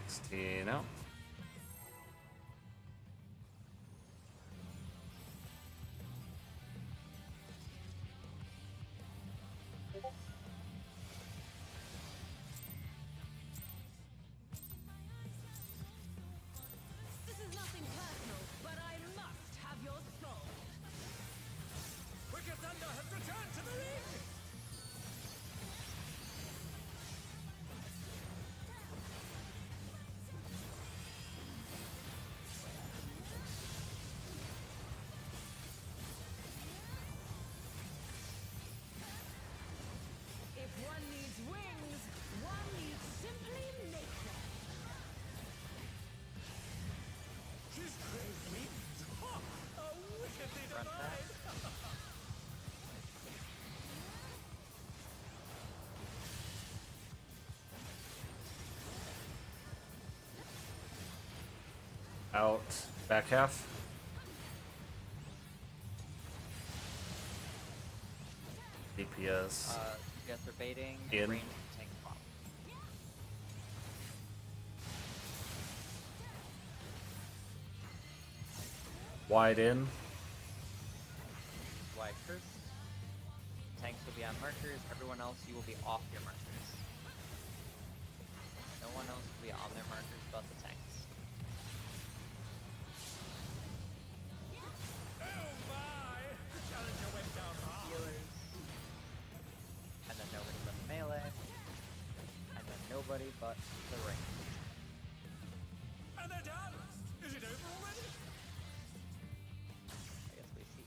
16 out. This is nothing personal, but I must have your soul. Wicked Thunder has returned to the ring! If one needs wings, one needs simply make them. She's great wings! Ha! A wickedly Front back. divine! Out. Back half. DPS. You guys are baiting. In. Range tank swap. Wide in. Wide first. Tanks will be on markers. Everyone else, you will be off your markers. No one else will be on their markers but the tanks. Oh my! The challenger went down hard! Healers. And then nobody but the melee. And then nobody but the ring. And they're done! Is it over already? I guess we see.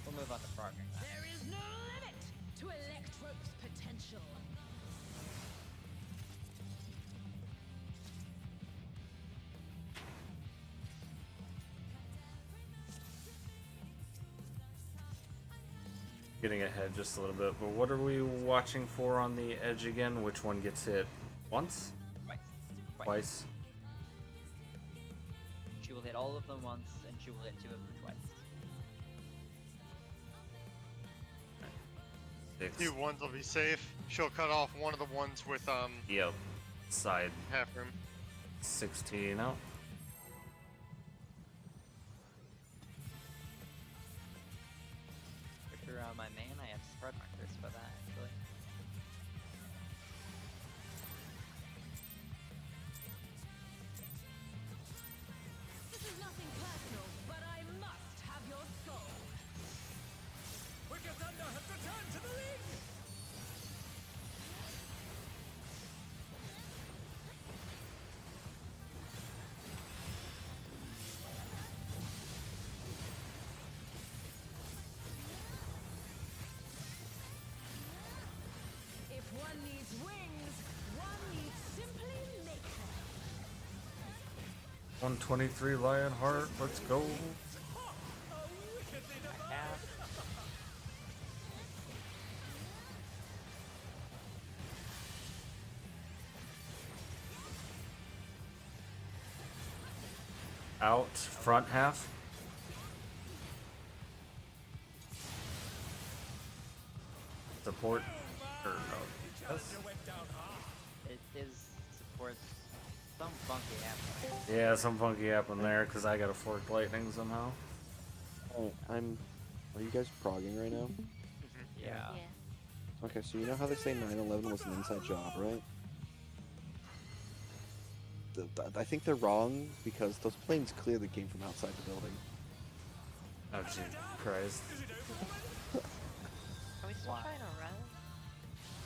We'll move on to progging now. There is no limit to Electro's potential. Getting ahead just a little bit, but what are we watching for on the edge again? Which one gets hit? Once? Twice. Twice? She will hit all of them once, and she will hit two of them twice. Six. Two ones will be safe. She'll cut off one of the ones with Yep. Side. half room. 16 out. For sure on my main, I have spread markers for that, actually. This is nothing personal, but I must have your soul. Wicked Thunder has returned to the ring! If one needs wings, one needs simply make them. 123 Lionheart, let's go. Ha! A wickedly divine! Half. Out. Front half. Support. Or no. Challenger went down hard! It is supports some funky happening. Yeah, some funky happened there because I got a forked lightning somehow. Oh, Are you guys progging right now? Yeah. Okay, so you know how they say 9/11 was an inside job, right? I think they're wrong because those planes clearly came from outside the building. Oh, Jesus Christ. Is it over already? Are we still Why? trying to run?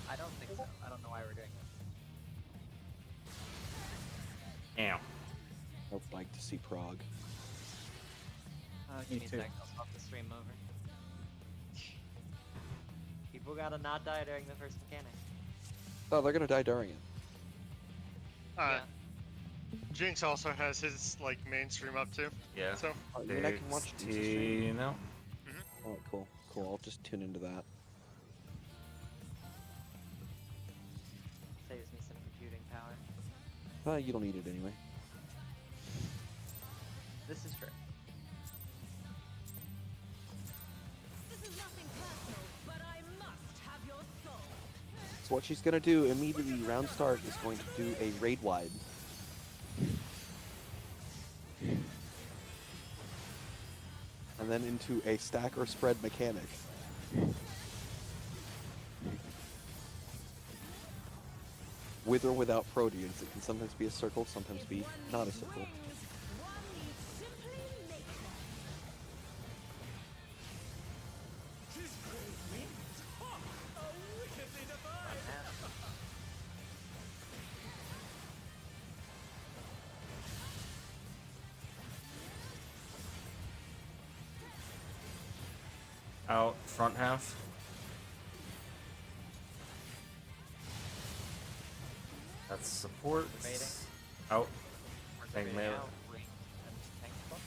I don't think so. I don't know why we're doing this. Damn. I'd like to see Prague. Give me a sec. I'll swap the stream over. People gotta not die during the first mechanic. Oh, they're gonna die during it. Yeah. Jinx also has his like mainstream up too. Yeah. So I mean, I can watch Jinx's stream. 16 out. Oh, cool. Cool. I'll just tune into that. Saves me some computing power. You don't need it anyway. This is true. This is nothing personal, but I must have your soul. So what she's gonna do immediately round start is going to do a raid wide. And then into a stack or spread mechanic. With or without Proteans. It can sometimes be a circle, sometimes be If one not a needs circle. wings, one needs simply make them. She's great wings. Ha! A wickedly divine. Out front half. That's support. Debating. Out. We're Tank debating melee. out ring and tank spot.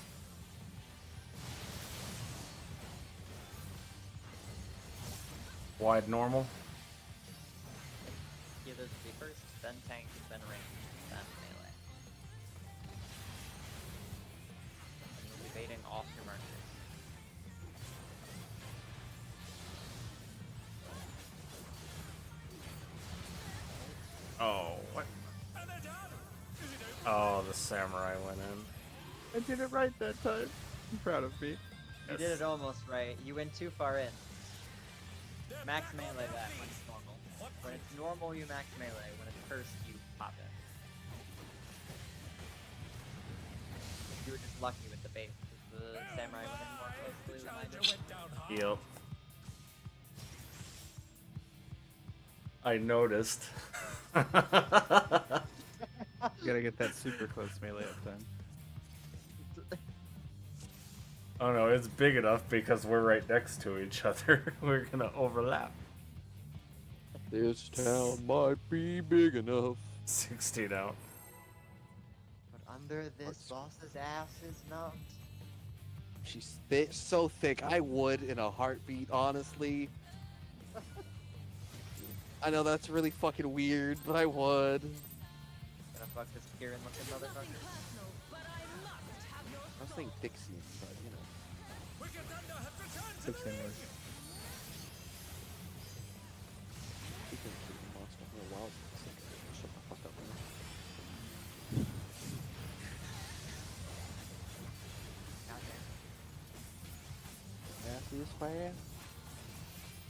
Wide normal. Healers will be first, then tank, then ring, then melee. And you'll be baiting off your markers. Oh, what? And they're done. Is it over? Oh, the samurai went in. I did it right that time. I'm proud of me. You did it almost right. You went too far in. Max melee that when it's normal. When it's normal, you max melee. When it's cursed, you pop it. You were just lucky with the bait. The samurai went in more closely Challenger reminded. went down hard. Yep. I noticed. You gotta get that super close melee up then. Oh no, it's big enough because we're right next to each other. We're gonna overlap. This town might be big enough. 16 out. But under this boss's ass is not. She's so thick. I would in a heartbeat, honestly. I know that's really fucking weird, but I would. Gonna fuck this Kieran looking This is nothing motherfucker. personal, but I must have your I was soul. saying Dixie, but you know. Wicked Thunder has returned to 16 the words. Speaking of the monster, I'm gonna wow this thing. Shut the fuck up, man. Goddamn. Fast is fast.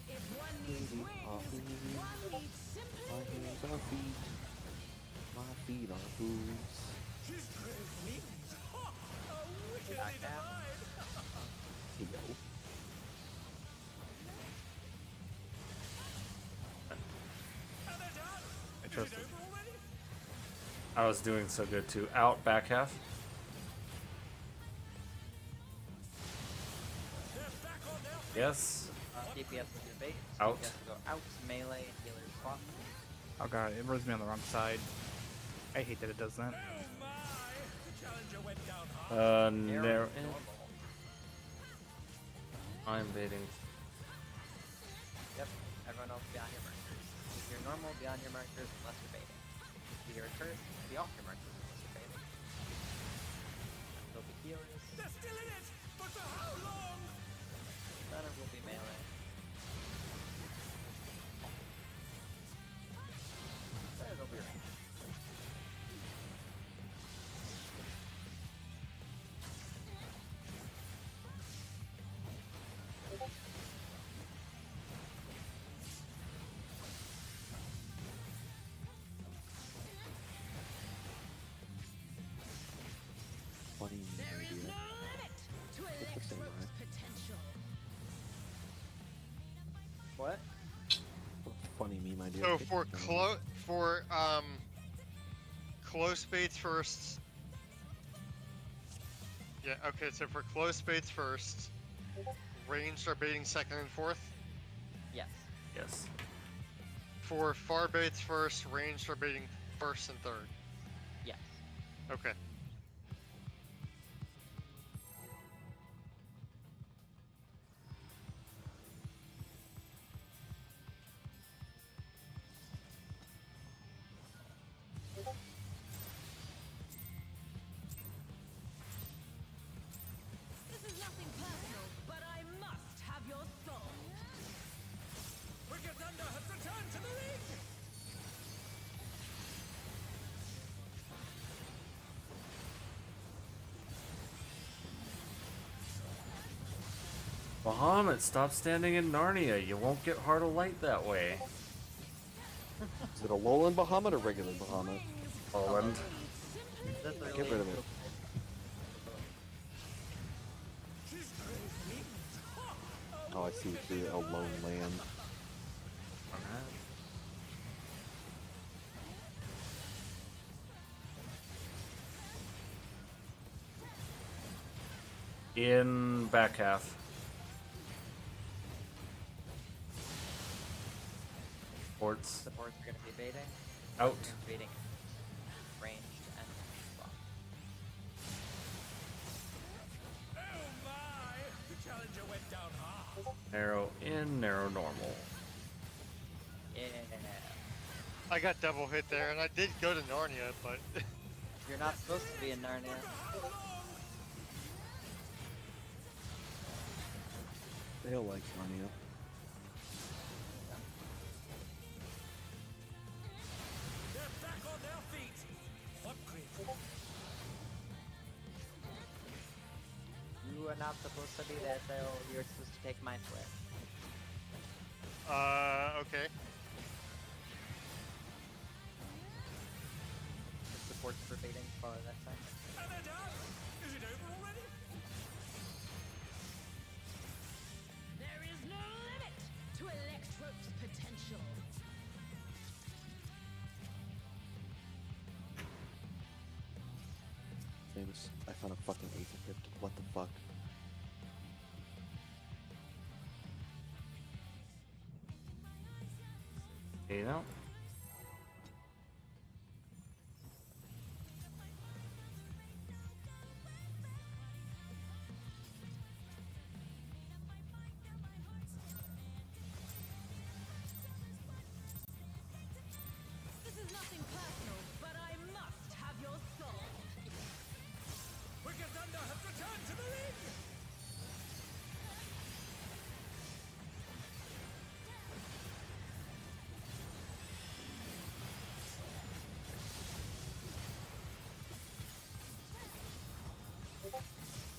If one needs wings, Oh, one needs my simply hands are feet. My feet are hooves. She's great wings. Ha! A wickedly Back down. divine. Hey, yo. And they're done. I Is trust it it. over already? I was doing so good too. Out, back half. They're back on their feet. Yes. DPS will do bait. Out. DPS will go out, melee, healers swap. Oh god, it rolls me on the wrong side. I hate that it does that. Oh my! Challenger went down hard. Narrow. Normal. I'm baiting. Yep. Everyone else be on your markers. If you're normal, be on your markers unless you're baiting. If you're cursed, be off your markers unless you're baiting. There'll be healers. They're still in it, but for how long? None of will be melee. Then it'll be ranged. Funny There is idea. no limit to It's the same, Electro's right? potential. What? Funny meme idea. So for close baits first. Yeah, okay, so for close baits first, ranged are baiting second and fourth. Yes. Yes. For far baits first, ranged are baiting first and third. Yes. Okay. Bahamut, stop standing in Narnia. You won't get Heart of Light that way. Is it a Alolan Bahamut or regular Bahamut? Poland. That's a Get rid of it. Oh, I see what you're a lone land. In back half. Ports. Supports are going to be baiting. Out. Baiting ranged and well. Oh my! The challenger went down hard. Narrow in, narrow normal. Yeah. I got double hit there, and I did go to Narnia, but You're not supposed to be in Narnia. Dale likes Narnia. They're back on their feet. What great. You are not supposed to be there, Theo. You're supposed to take my twin. okay. Supports for baiting for that time. And they're down. Is it over already? There is no limit to Electrope's potential. Famous. I found a fucking Aether Crypt. What the fuck? You know? This is nothing personal, but I must have your soul. Wicked Thunder has returned to the ring.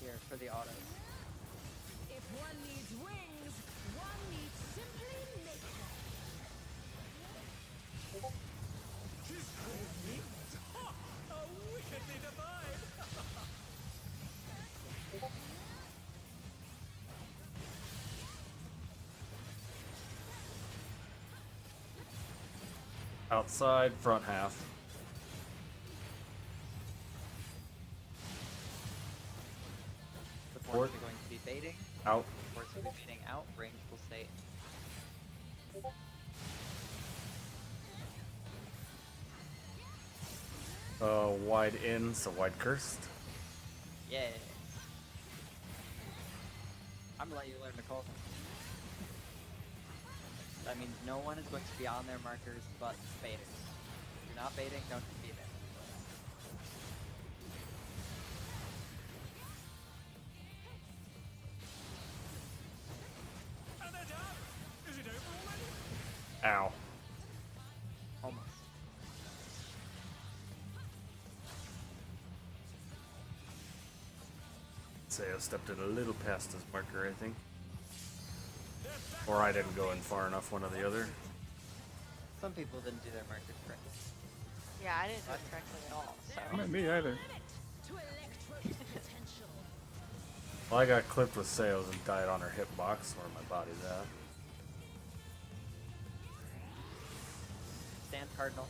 Here, for the autos. If one needs wings, one needs simply nature. She's called wings. Ha! A wickedly divine. Outside, front half. Supports are going to be baiting. Out. Supports will be baiting out. Range will stay. Wide in, so wide cursed. Yeah. I'm gonna let you learn to call them. That means no one is going to be on their markers but baiters. If you're not baiting, don't be there. And they're down. Is it over already? Ow. Almost. Say I stepped it a little past his marker, I think. Or I didn't go in far enough, one or the other. Some people didn't do their markers correctly. Yeah, I didn't do it correctly at all. So Not me either. To Electrope's potential. Well, I got clipped with sails and died on her hitbox, where my body's at. Stand Cardinal.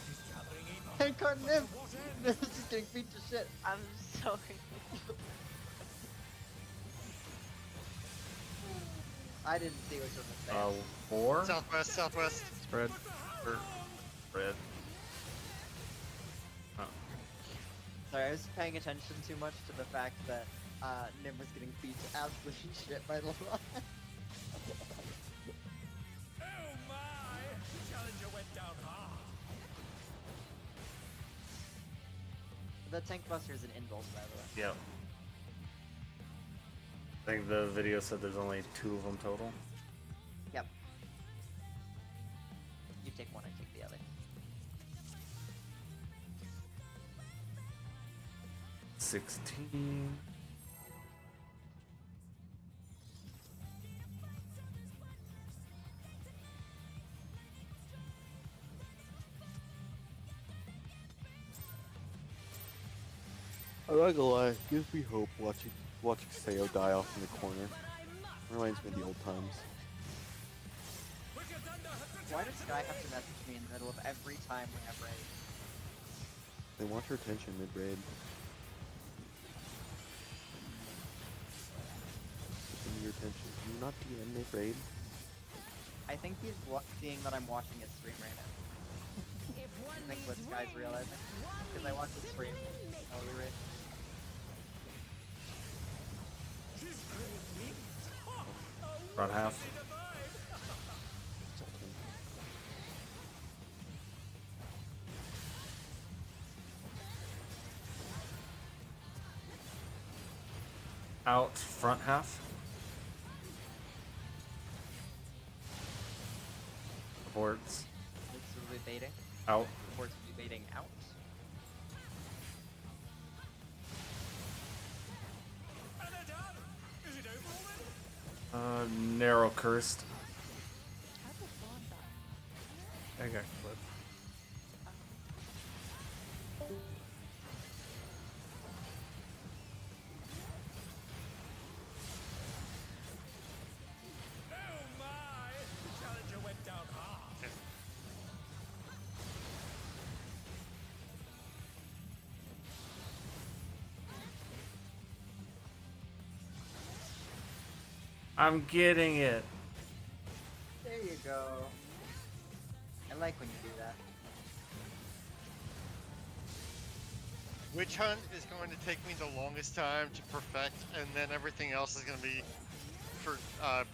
She's gathering in. Hey, Cardinal! What end? This is getting beat to shit. I'm so confused. I didn't see which one was bad. 4? Southwest, southwest. Spread. Or red. Oh. Sorry, I was paying attention too much to the fact that Nim was getting beat to absolute shit by Lalon. Oh my! The challenger went down hard. The Tank Buster is an inbolt, by the way. Yep. I think the video said there's only 2 of them total. Yep. You take one, I take the other. 16. I'm not gonna lie, it gives me hope watching Sayo die off in the corner. Reminds me of the old times. Why does Sky have to message me in the middle of every time we have raid? They want your attention mid-raid. Give me your attention. Can you not DM mid-raid? I think he's seeing that I'm watching his stream right now. I think what Sky's realizing. Because I watch his stream. Oh, we raid. Front half. Out front half. Supports. This will be baiting. Out. Supports will be baiting out. Narrow cursed. I got clipped. Oh my! The challenger went down hard. I'm getting it. There you go. I like when you do that. Witch Hunt is going to take me the longest time to perfect, and then everything else is going to be for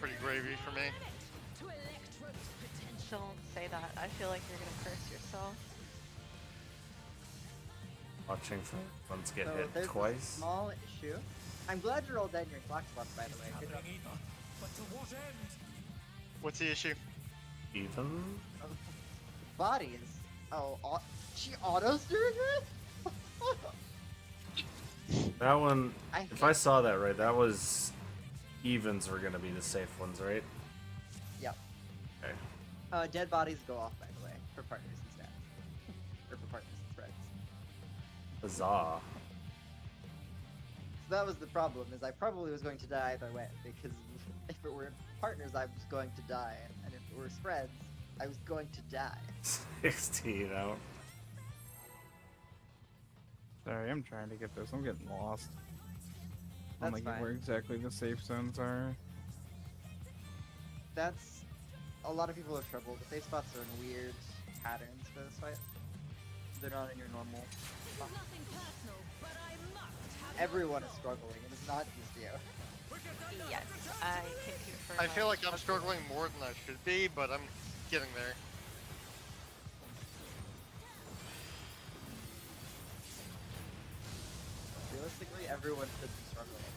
pretty gravy for me. Don't say that. I feel like you're gonna curse yourself. Watching ones get So hit there's a twice. small issue. I'm glad you're all dead in your clock spots, by the way. Good job. Happening either. But to what end? What's the issue? Even. Bodies. Oh, she autos doing it? That one. I If I saw that right, that was evens were gonna be the safe ones, right? Yep. Okay. Dead bodies go off, by the way, for partners and stats. Or for partners and threads. Huzzah. So that was the problem, is I probably was going to die either way, because if it were partners, I was going to die, and if it were spreads, I was going to die. 16 out. Sorry, I'm trying to get this. I'm getting lost. I'm That's like fine. where exactly the safe zones are. That's... A lot of people have trouble. The safe spots are in weird patterns for this fight. They're not in your normal spot. Everyone is struggling, and it's not just you. Yes, I can confirm. I feel that. like I'm struggling more than I should be, but I'm getting there. Realistically, everyone should be struggling.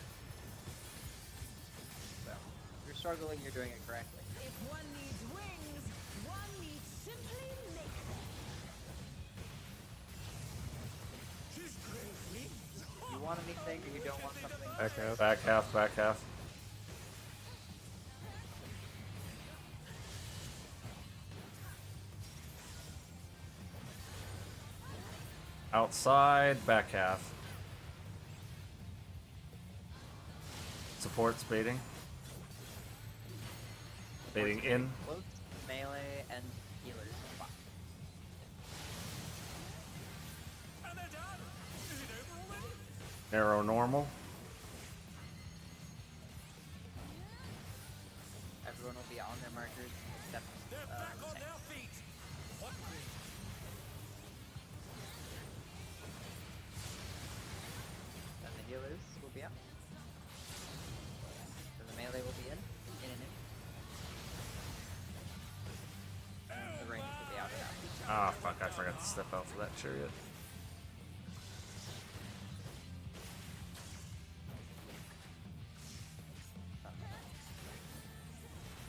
So, if you're struggling, you're doing it correctly. If one needs wings, one needs simply make them. You want anything or you don't want something? Back out. Back half, back half. Outside, back half. Supports baiting. Baiting in. Close, melee, and healers. Spot. And they're done. Is it over already? Narrow normal. Everyone will be on their markers except They're back on tanks. their feet. What brings? Then the healers will be out. Then the melee will be in and in. And the range will be out and out. Ah, fuck, I forgot to step out for that chariot.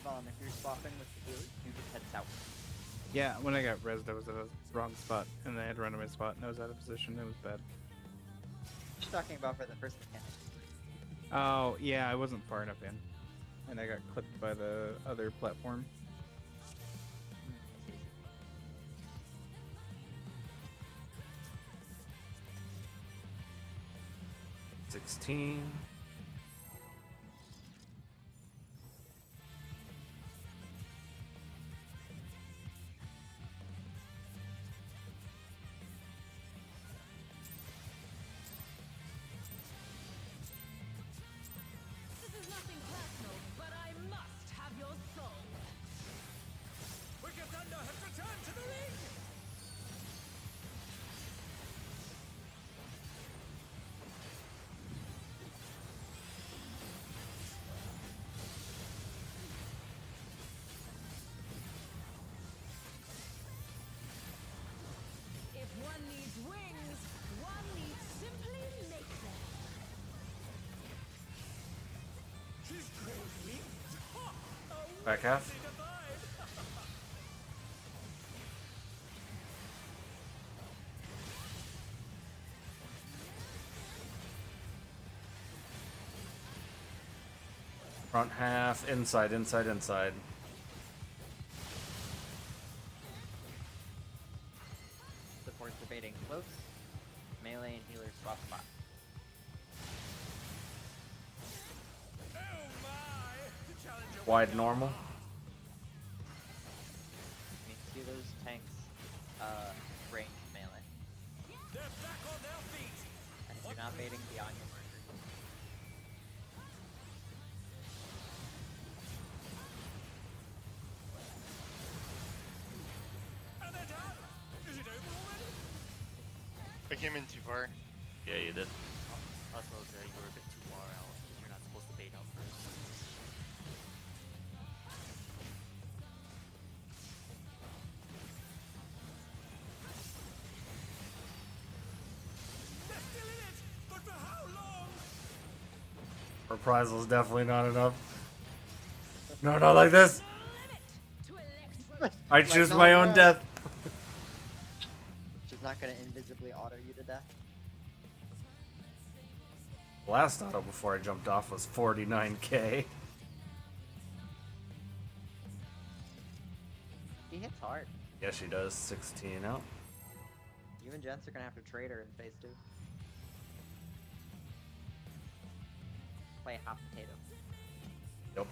Vaughn, if you're swapping with the healers, you just head south. Yeah, when I got rezzed, I was at a wrong spot, and then I had to run to my spot, and I was out of position. It was bad. Just talking about for the first mechanic. Oh, yeah, I wasn't far enough in. And I got clipped by the other platform. 16. This is nothing personal, but I must have your soul. Wicked Thunder has returned to the ring! If one needs wings, one needs simply make them. She's crazy! Ha! A Back half. witty divide! Front half. Inside, inside, inside. Supports debating close. Melee and healer swap spots. Oh my! The challenger Wide went down normal. hard. Means healers, tanks, range melee. They're back on their feet! And if you're not baiting, beyond your marker. And they're down! Is it over already? I came in too far. Yeah, you did. Also, you were a bit too far out because you're not supposed to bait out first. They're still in it! But for how long? Reprisal is definitely not enough. No, not like this. To electro. I choose my own death. She's not gonna invisibly auto you to death. Last auto before I jumped off was 49k. He hits hard. Yeah, she does. 16 out. You and Jens are gonna have to trade her in phase 2. Play hot potato. Yep.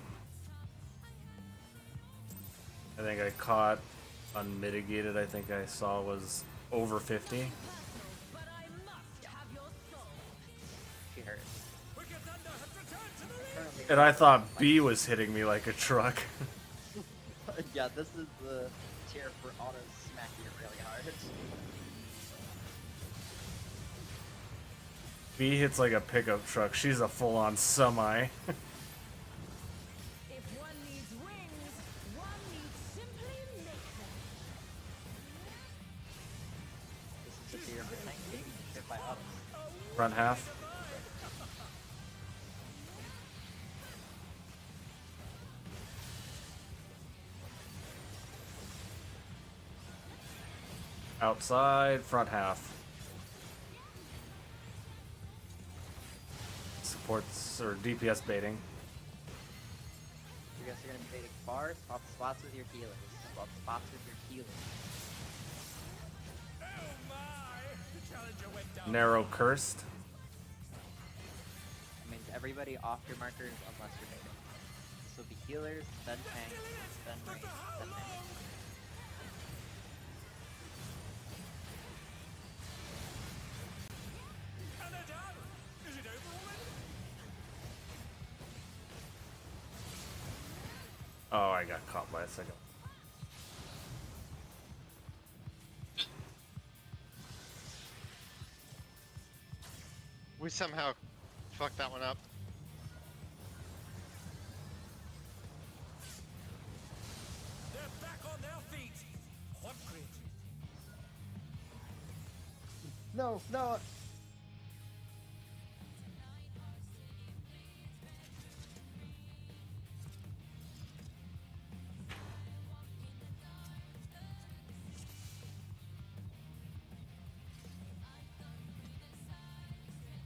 I think I caught unmitigated. I think I saw was over 50. But I must have your soul. She hurt. Wicked Thunder has returned to the ring! Currently, And I thought B was hitting me like a truck. yeah, this is the tier for auto smacking it really hard. B hits like a pickup truck. She's a full-on semi. If one needs wings, one needs simply make them. This is the tier for tank being hit by autos. Front half. Outside, front half. Supports or DPS baiting. You guys are gonna be baiting far, swap spots with your healers. Swap spots with your healers. Oh my! The challenger went down. Narrow cursed. That means everybody off your markers unless you're baiting. This will be healers, then tanks, then range, then melee. And they're down! Is it over already? Oh, I got caught by a second. We somehow fucked that one up. They're back on their feet! What grit? No, no! All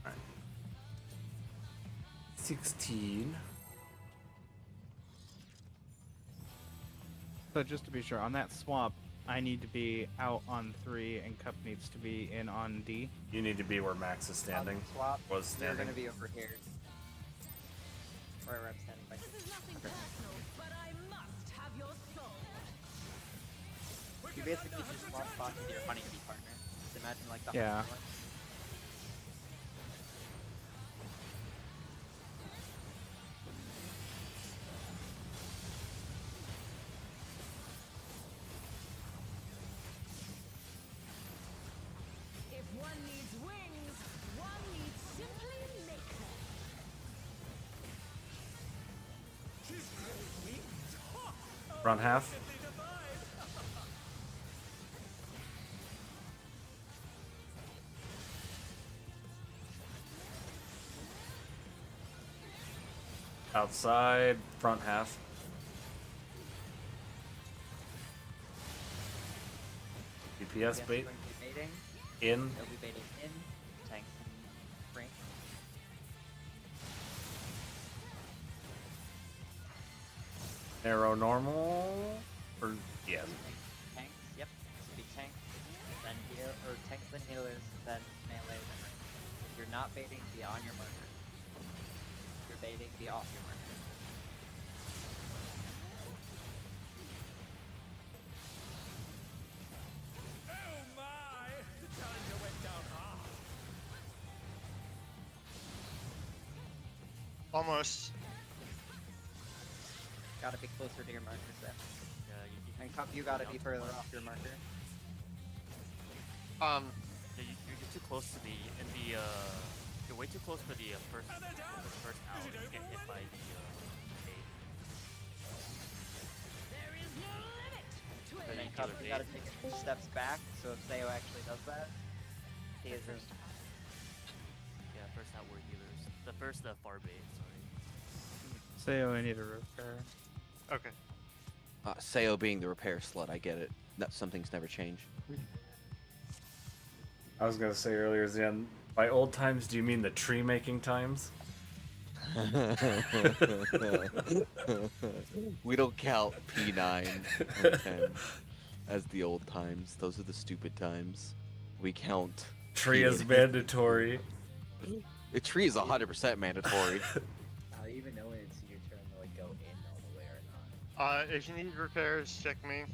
right. 16. So just to be sure, on that swap, I need to be out on 3, and Cup needs to be in on D. You need to be where Max is standing. Swap. Was You're standing. gonna be over here. Where I'm standing by. This is nothing personal, but I must have your soul. You basically just swap spots with your honeybee partner. Just imagine like the Yeah. honeybee one. If one needs wings, one needs simply make them. Front half. Outside, front half. DPS Yes, bait going to be baiting. in. They'll be baiting in. Tanks and Frank. Narrow normal. Or yeah. Tanks, yep. So be tanks, then heal, or tanks, then healers, then melee, then range. If you're not baiting, be on your marker. If you're baiting, be off your marker. Oh my! The challenger went down hard. Almost. Gotta be closer to your markers then. Yeah, And Cup, you gotta be further off your marker. Yeah, you're too close to the you're way too close for the first out. And you get hit by the bait. There is no limit to And then it. Cup, healer you gotta bait. take steps back, so if Sayo actually does that, he is in. Yeah, first out were healers. The far bait, sorry. Say, I need a repair. Okay. Sayo being the repair slut, I get it. That some things never change. I was gonna say earlier, Zen. By old times, do you mean the tree making times? We don't count P9 and 10 as the old times. Those are the stupid times. We count Tree is mandatory. a tree is 100% mandatory. How do you even know when it's your turn to like go in all the way or not? If you need repairs, check me.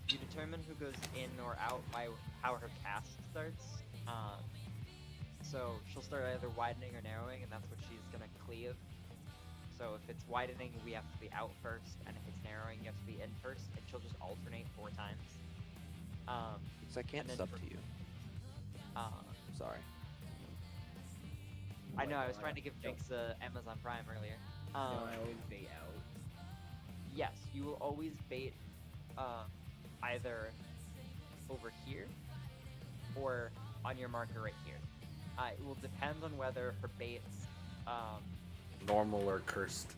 You determine who goes in or out by how her cast starts. So she'll start either widening or narrowing, and that's what she's gonna cleave. So if it's widening, we have to be out first, and if it's narrowing, you have to be in first, and she'll just alternate 4 times. Because I can't And then sub for- to you. Sorry. I know, I was trying to give Jinx Amazon Prime earlier. Don't I always bait out? Yes, you will always bait either over here or on your marker right here. It will depend on whether her baits, Normal or cursed.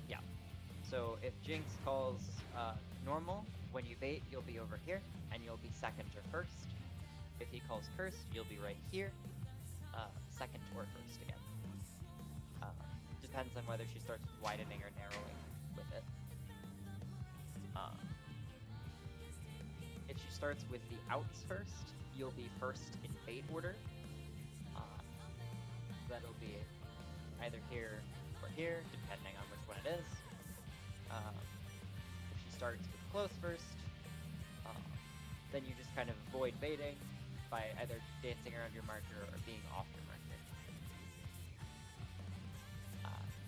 yeah. So if Jinx calls normal, when you bait, you'll be over here, and you'll be second or first. If he calls cursed, you'll be right here, second or first again. Depends on whether she starts widening or narrowing with it. If she starts with the outs first, you'll be first in bait order. That'll be either here or here, depending on which one it is. If she starts with close first, then you just kind of avoid baiting by either dancing around your marker or being off your marker.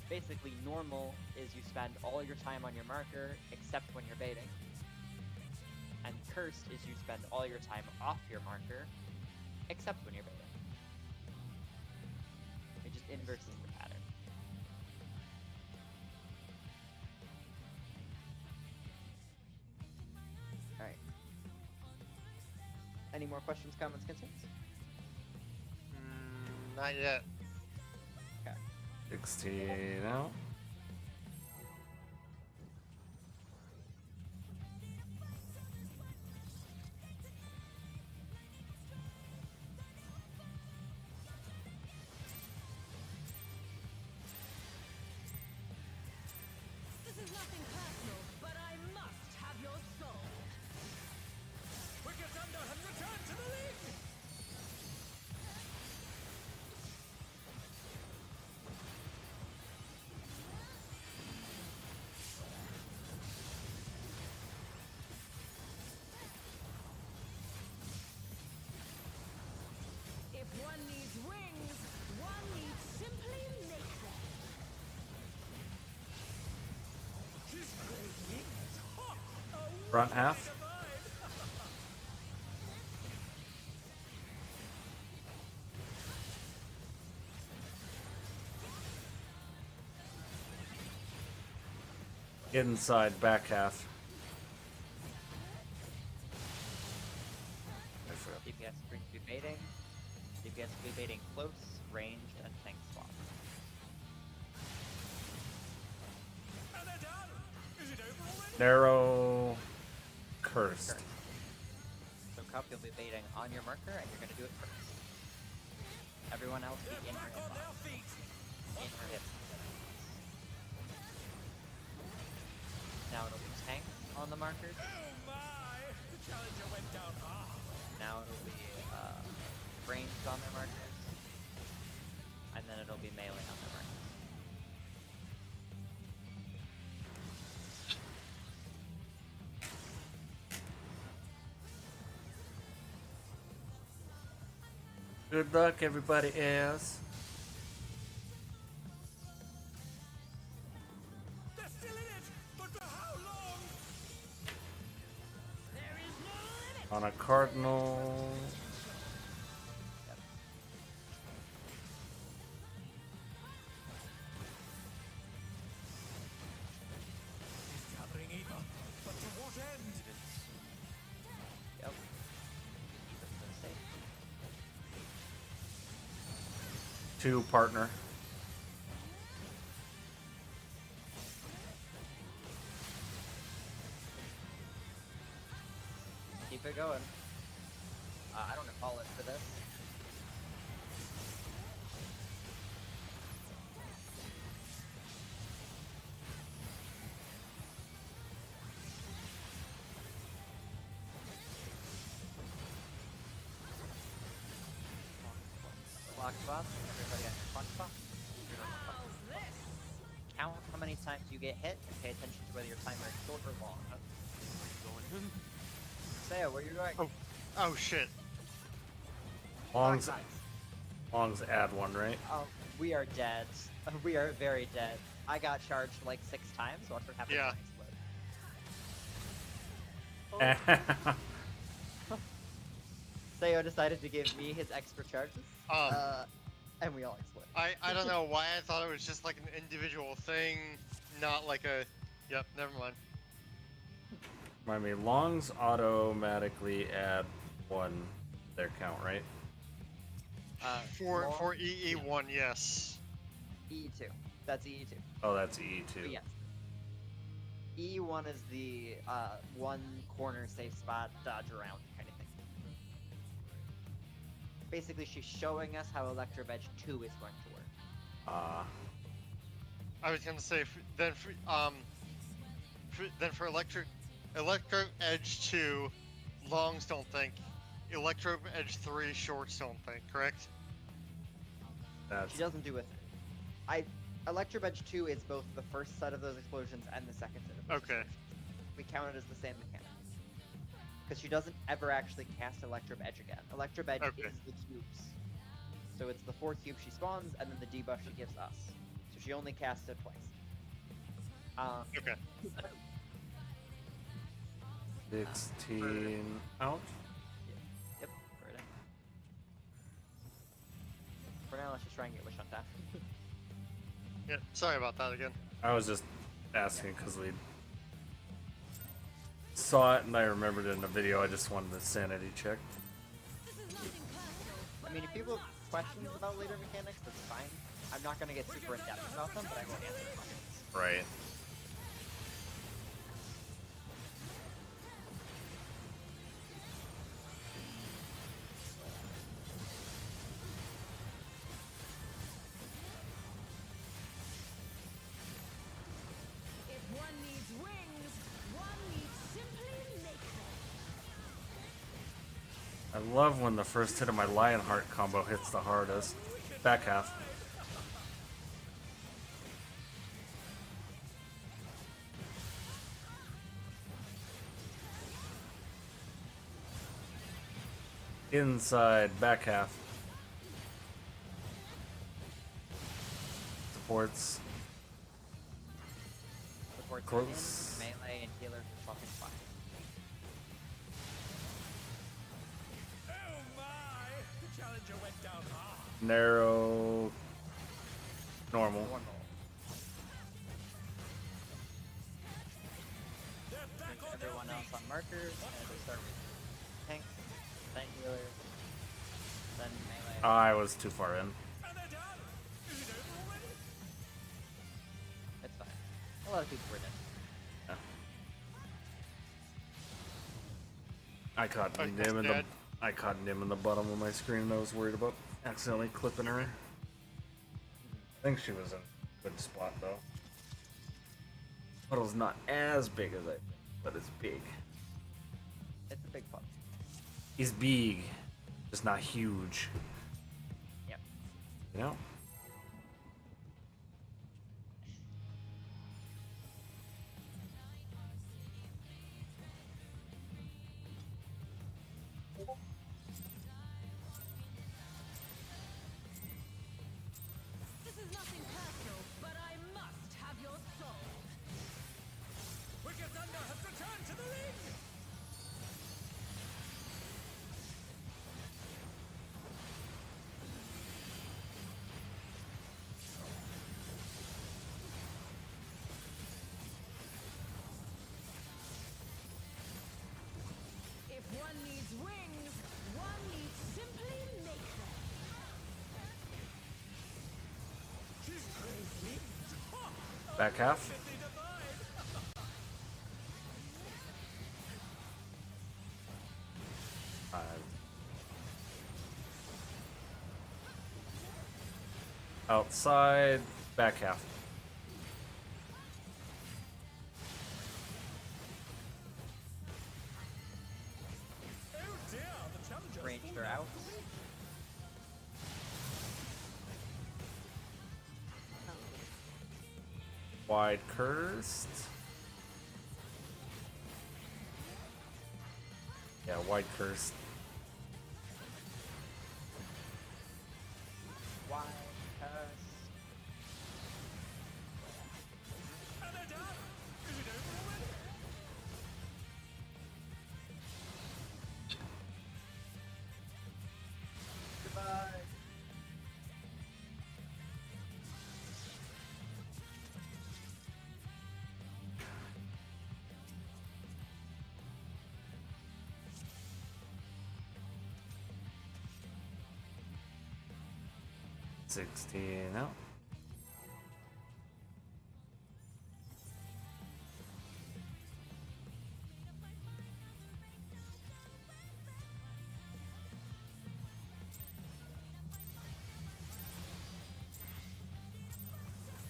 Basically, normal is you spend all your time on your marker except when you're baiting. And cursed is you spend all your time off your marker except when you're baiting. It just inverses the pattern. Alright. Any more questions, comments, concerns? Not yet. 16 out. This is nothing personal, but I must have your Front half. Inside back half. I forgot. DPS brings be baiting. DPS be baiting close, ranged, and tank swap. And they're done. Is it over already? Narrow. Cursed. So Cup, you'll be baiting on your marker, and you're gonna do it first. Everyone else be in her On their hitbox. feet. In her hits. Now it'll be tank on the markers. Oh my! The challenger went down hard. Now it'll be ranged on their markers. And then it'll be melee on their markers. Good luck, everybody else. They're still in it, but for how long? There is no limit. On a cardinal. Yep. He's gathering either, but to what end? Yep. Keep it for the sake. 2 partner. Keep it going. I don't call it for this. Lock spots. Everybody on your lock spot. Count how many times you get hit and pay attention to whether your timer is short or long. Going. Saya, where you going? Oh, oh shit. Long's, Nice. Long's add 1, right? Oh, we are dead. We are very dead. I got charged like 6 times. Watch what happens Yeah. when I explode. Sayo decided to give me his extra charges, and we all exploded. I don't know why I thought it was just like an individual thing, not like a. Yep, never mind. Remind me, Longs automatically add 1 their count, right? For Long- EE1, yes. E2. That's E2. Oh, that's E2. Yes. E1 is the one corner safe spot, dodge around kind of thing. Basically, she's showing us how Electro Edge 2 is going to work. I was gonna say then for Electro Edge 2, longs don't think. Electro Edge 3, shorts don't think. Correct? That's She doesn't do a thing. Electro Edge 2 is both the first set of those explosions and the second set of those Okay. explosions. We count it as the same mechanic. Because she doesn't ever actually cast Electro Edge again. Electro Edge Okay. is the cubes. So it's the 4 cubes she spawns, and then the debuff she gives us. So she only casts it twice. Okay. 16 out. Yep, for it. For now, let's just try and get Wish on tap. Yeah. Sorry about that again. I was just asking because we saw it and I remembered it in a video. I just wanted a sanity check. This is nothing personal. I mean, if people have questions about later mechanics, that's fine. I'm not going to get super in-depth about them, but I will answer the questions. Right. If one needs wings, one needs simply make them. I love when the first hit of my Lionheart combo hits the hardest. Back half. Inside, back half. Supports. Supports Close. minions, melee, and healers are fucking fine. Narrow. Normal. Normal. Everyone else on markers, and we start with tank, then healer, then melee. I was too far in. It's fine. A lot of people were dead. Yeah. I caught Oh, him he's in the dead. I caught him in the bottom of my screen. I was worried about accidentally clipping her. I think she was in a good spot though. Puddle's not as big as I think, but it's big. It's a big puddle. He's big, just not huge. Yep. You know? This is nothing personal, but I must have your soul. Wicked Thunder has returned to the ring! If one needs wings, one needs simply make them. She's crazy! Ha! Back half. Deadly divine! Outside, back half. Oh dear, the challenger has Ranged fallen. her out. Wide cursed. Yeah, wide cursed. Wide curse. And they're down! Is it over already? Goodbye. $16 out.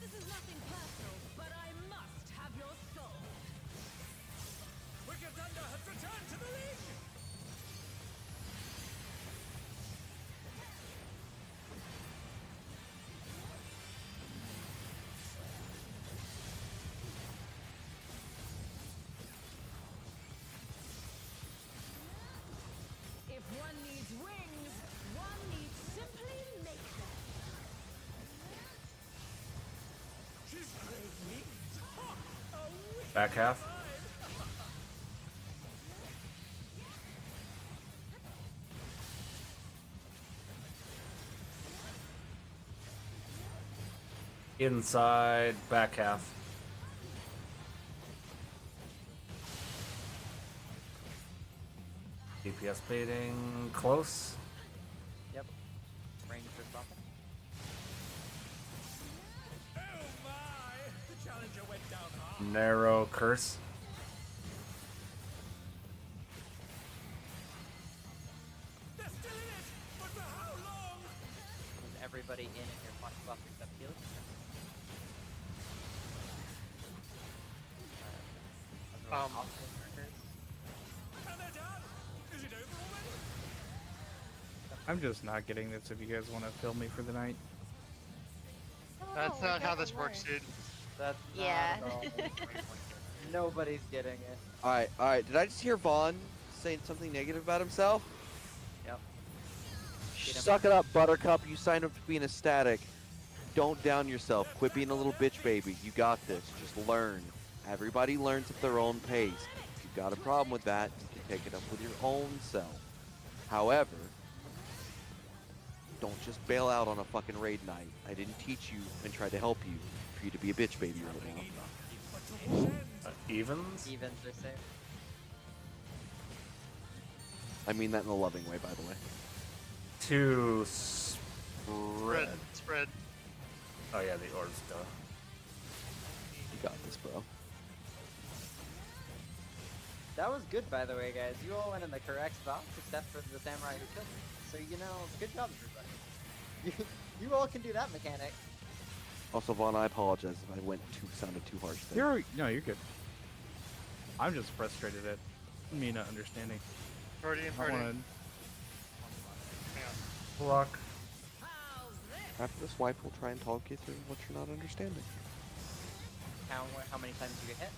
This is nothing personal, but I must have your soul. Wicked Thunder has returned to the ring! If one needs wings, one needs simply make them. She's crazy! Ha! A wicked Back half. divine! Inside, back half. DPS baiting, close. Yep. Ranged her something. Oh my! The challenger went down hard! Narrow curse. They're still in it! But for how long? Is everybody in and your punch buff except healing? Everyone off those markers. And they're down! Is it over already? I'm just not getting this if you guys want to fill me for the night. That's not how this works, dude. That's not Yeah. at all. Nobody's getting it. Alright. Did I just hear Vaughn saying something negative about himself? Yep. Suck it up, Buttercup. You signed up to be an ecstatic. Don't down yourself. Quit being a little bitch baby. You got this. Just learn. Everybody learns at their own pace. If you've got a problem with that, you can take it up with your own self. However, Don't just bail out on a fucking raid night. I didn't teach you and try to help you for you to be a bitch baby right now. Evens? Evens are safe. I mean that in a loving way, by the way. To Spread. Spread. Oh yeah, the orbs, duh. You got this, bro. That was good, by the way, guys. You all went in the correct spots, except for the samurai who killed me. So, you know, good job, everybody. You all can do that mechanic. Also, Vaughn, I apologize if I sounded too harsh there. You're good. I'm just frustrated at me not understanding. Party and I party. wanna... Block. After this wipe, we'll try and talk you through what you're not understanding. How many times you get hit?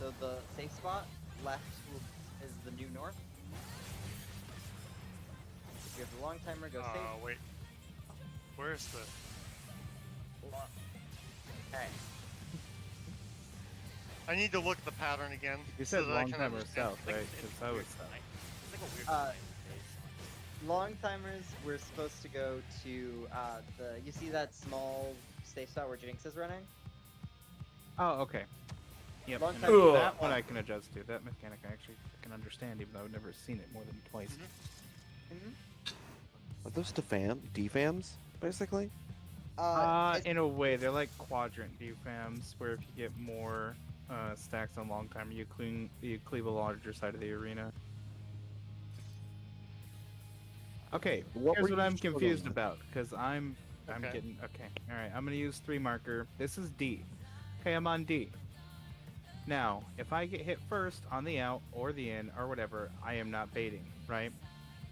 So the safe spot left is the new north. If you have the long timer, go safe. Oh, wait. Where's the... Okay. I need to look at the pattern again. You so said that I long can time or understand. south, right? Because I was south. It's like a weird Long timers, we're supposed to go to you see that small safe spot where Jinx is running? Oh, okay. Yep. Long and time- I- that one I can adjust to. That mechanic I actually can understand, even though I've never seen it more than twice. Are those defams, basically? In a way, they're like quadrant defams, where if you get more stacks on long timer, you cleave a larger side of the arena. Okay, What here's were what you I'm struggling confused with? about, because I'm Okay. getting okay. All right, I'm gonna use 3 marker. This is D. Okay, I'm on D. Now, if I get hit first on the out or the in or whatever, I am not baiting, right?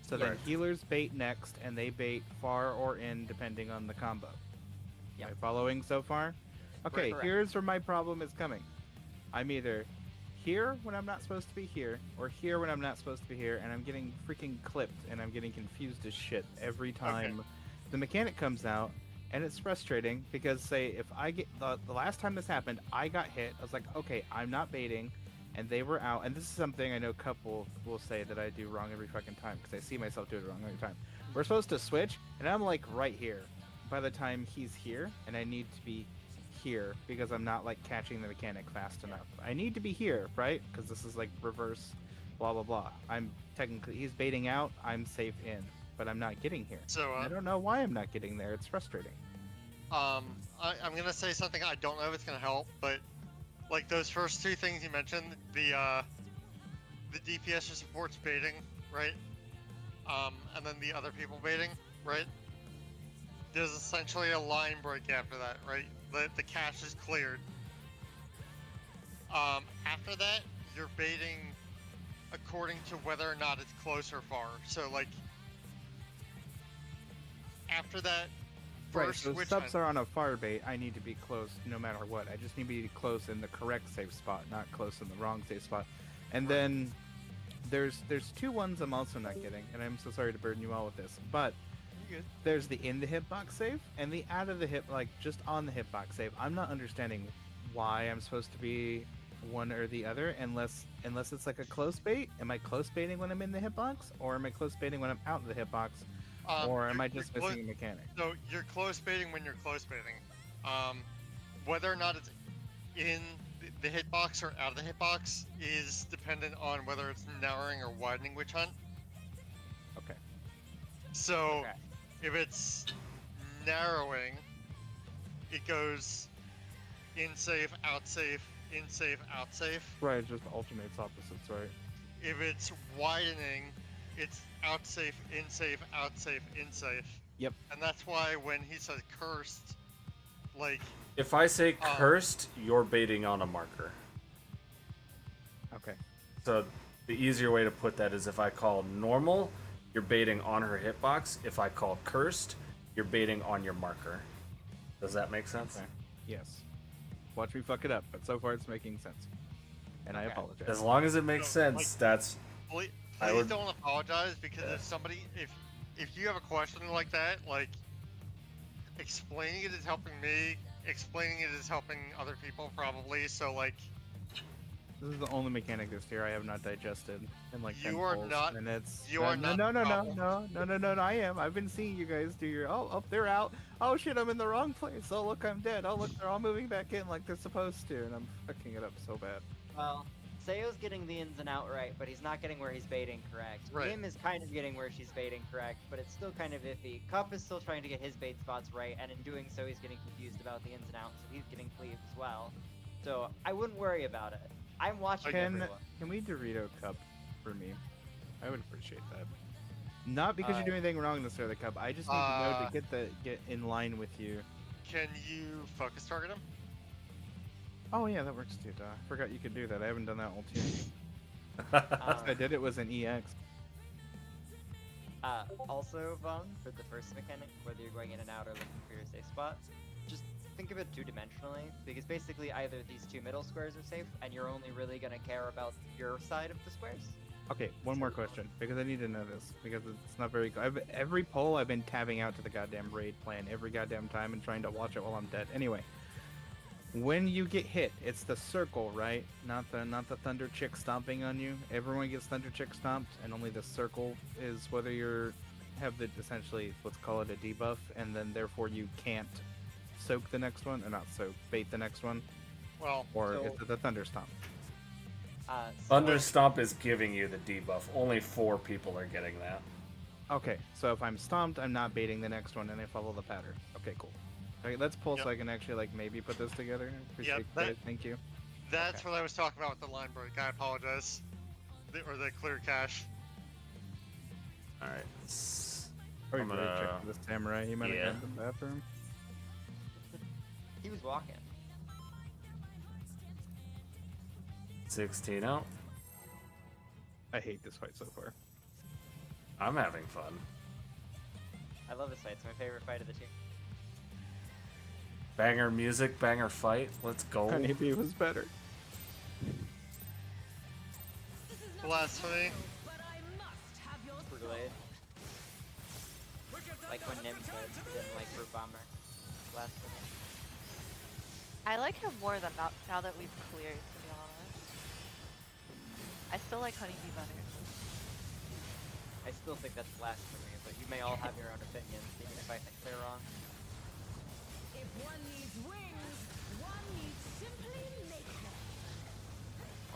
So then Right. healers bait next, and they bait far or in depending on the combo. Yep. Am I following so far? Okay, Correct. here's where my problem is coming. I'm either here when I'm not supposed to be here, or here when I'm not supposed to be here, and I'm getting freaking clipped, and I'm getting confused as shit every time the mechanic comes out, and it's frustrating because, say, if I get the last time this happened, I got hit. I was like, okay, I'm not baiting, and they were out. And this is something I know couple will say that I do wrong every fucking time because I see myself do it wrong every time. We're supposed to switch, and I'm like right here. By the time he's here, and I need to be here because I'm not like catching the mechanic fast enough. I need to be here, right? Because this is like reverse, blah blah blah. I'm technically he's baiting out. I'm safe in, but I'm not getting here. So, I don't know why I'm not getting there. It's frustrating. I'm gonna say something I don't know if it's gonna help, but like those first 2 things you mentioned, the DPS just supports baiting, right? And then the other people baiting, right? There's essentially a line break after that, right? The cache is cleared. After that, you're baiting according to whether or not it's close or far. So like after that Right, first so switch subs are on a far bait. I need to be close no matter what. I just need to be close in the correct safe spot, not close in the wrong safe spot. And then there's 2 ones I'm also not getting, and I'm so sorry to burden you all with this, but You're good. there's the in the hitbox save and the out of the hit, like just on the hitbox save. I'm not understanding why I'm supposed to be one or the other unless it's like a close bait. Am I close baiting when I'm in the hitbox, or am I close baiting when I'm out of the hitbox? Or am I you're just clo- missing a mechanic? So you're close baiting when you're close baiting. Whether or not it's in the hitbox or out of the hitbox is dependent on whether it's narrowing or widening witch hunt. Okay. So Okay. if it's narrowing, it goes in safe, out safe, in safe, out safe. Right, it just alternates opposites, right? If it's widening, it's out safe, in safe, out safe, in safe. Yep. And that's why when he says cursed, like If I say cursed, you're baiting on a marker. Okay. So the easier way to put that is if I call normal, you're baiting on her hitbox. If I call cursed, you're baiting on your marker. Does that make sense? Okay. Yes. Watch me fuck it up, but so far it's making sense. And I apologize. As long as it makes So, sense, like- that's please I would- don't apologize because if somebody if you have a question like that, like explaining it is helping me, explaining it is helping other people probably. So like This is the only mechanic this tier I have not digested in like 10 You are pulls, not- and it's you are no, not no, the no, no, problem. no, no, no, no, no, I am. I've been seeing you guys do your they're out. Oh shit, I'm in the wrong place. Oh look, I'm dead. Oh look, they're all moving back in like they're supposed to, and I'm fucking it up so bad. Well, Seo's getting the ins and out right, but he's not getting where he's baiting correct. Right. Im is kind of getting where she's baiting correct, but it's still kind of iffy. Cup is still trying to get his bait spots right, and in doing so, he's getting confused about the ins and outs, so he's getting cleaved as well. So I wouldn't worry about it. I'm watching everyone. Can we Dorito Cup for me? I would appreciate that. Not because you're Uh, doing anything wrong necessarily, Cup. I just need to know to get in line with you. Can you focus target him? Oh yeah, that works too. Duh. I forgot you could do that. I haven't done that all too. Um, I did it was an EX. Also, Vaughn, for the first mechanic, whether you're going in and out or looking for your safe spot, just think of it two-dimensionally, because basically either these two middle squares are safe, and you're only really going to care about your side of the squares. Okay, one more question, because I need to know this, because it's not very. Every poll I've been tabbing out to the goddamn raid plan every goddamn time and trying to watch it while I'm dead. Anyway, when you get hit, it's the circle, right? Not the thunder chick stomping on you. Everyone gets thunder chick stomped, and only the circle is whether you're have the essentially let's call it a debuff, and then therefore you can't soak the next one, or not soak, bait the next one, Well, or So- is it the thunder stomp? Thunder Stomp is giving you the debuff. Only 4 people are getting that. Okay, so if I'm stomped, I'm not baiting the next one, and I follow the pattern. Okay, cool. Okay, let's pull so Yep. I can actually like maybe put this together. Appreciate you that- guys. Thank you. that's Okay. what I was talking about with the line break. I apologize. Or the clear cache. All right. Probably I'm really check gonna- for the samurai. He might have yeah. gone to the bathroom. He was walking. 16 out. I hate this fight so far. I'm having fun. I love this fight. It's my favorite fight of the two. Banger music, banger fight. Let's go. Honeybee was better. Blasphemy. But I must have your Brigade. Like when Nim said, didn't like Root Bomber. Last one. I like him more than now that we've cleared, to be honest. I still like Honeybee better. I still think that's blasphemy, but you may all have your own opinions, even if I think they're wrong. If one needs wings, one needs simply make them.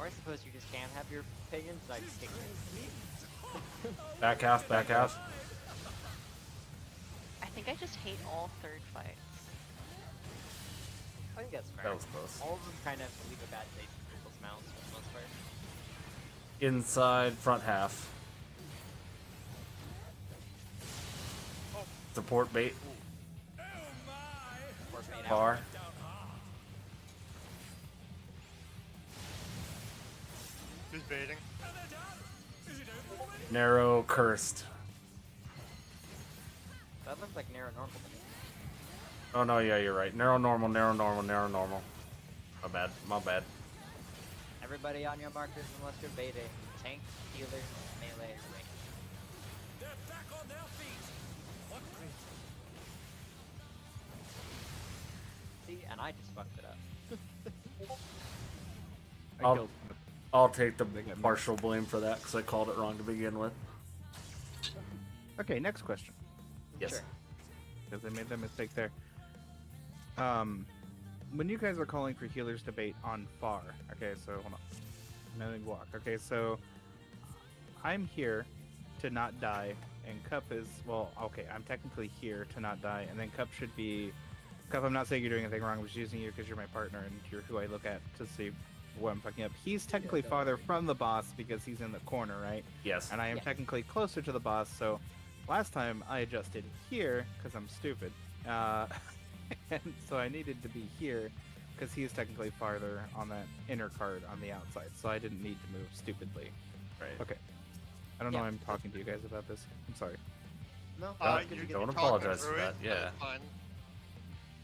Or I suppose you just can't have your opinions, and I just kick you. Back half, back half. I think I just hate all third fights. I think that's fair. That was close. All of them kind of leave a bad taste in people's mouths for the most part. Inside, front half. Support bait. Or made out. Bar. Who's baiting? Narrow, cursed. That looks like narrow normal to me. Oh no, yeah, you're right. Narrow, normal, narrow, normal, narrow, normal. My bad, my bad. Everybody on your markers unless you're baiting. Tank, healer, melee, range. They're back on their feet. What great. See, and I just fucked it up. I killed him. I'll take the They got partial blame for that because I called it wrong to begin with. Okay, next question. Yes. Sure. Because I made that mistake there. When you guys are calling for healers to bait on far, okay, so hold on. Melee walk. Okay, so I'm here to not die, and Cup is, well, okay, I'm technically here to not die, and then Cup should be, Cup, I'm not saying you're doing anything wrong, I'm just using you because you're my partner and you're who I look at to see what I'm fucking up. He's technically farther from the boss because he's in the corner, right? Yes. And I am Yeah. technically closer to the boss, so last time I adjusted here because I'm stupid. And so I needed to be here because he's technically farther on that inner card on the outside, so I didn't need to move stupidly. Right. Okay. I don't know Yeah. why I'm talking to you guys about this. I'm sorry. No, Uh, it's good you to get don't the- Talking apologize for through that, it, yeah. that's Fine.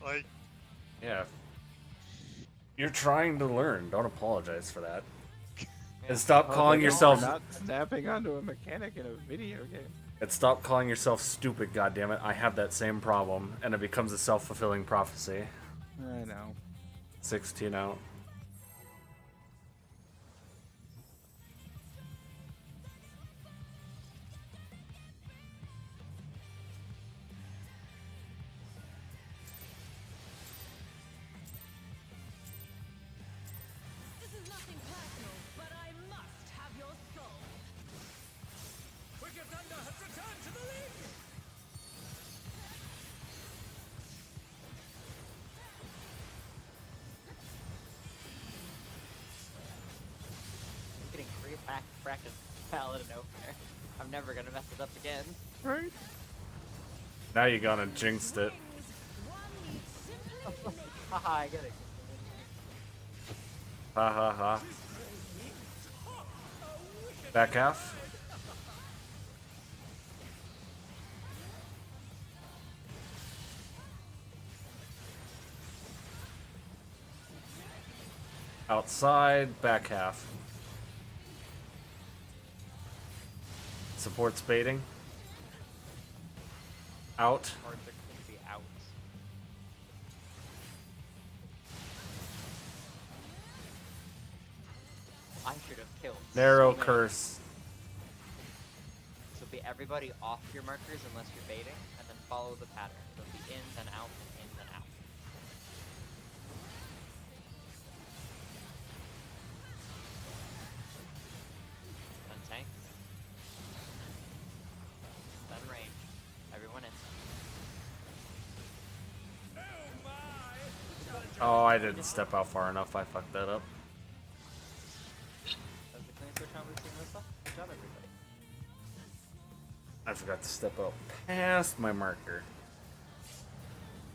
Like, Yeah. You're trying to learn. Don't apologize for that. Yeah. And stop calling Like, yourself. not snapping onto a mechanic in a video game. And stop calling yourself stupid. Goddammit! I have that same problem, and it becomes a self-fulfilling prophecy. I know. 16 out. Practice out of nowhere. I'm never gonna mess it up again. Right? Now you gonna jinxed it. Haha, I get it. Ha ha ha. Back half. Outside, back half. Supports baiting. Out. Or they're gonna be out. I should have killed. Narrow so many. curse. So be everybody off your markers unless you're baiting, and then follow the pattern. It'll be in, then out, in, then out. Then tanks. Then range. Everyone in. Oh, I didn't step out far enough. I fucked that up. That's the clean switch on we've seen this stuff. Good job, everybody. I forgot to step out past my marker.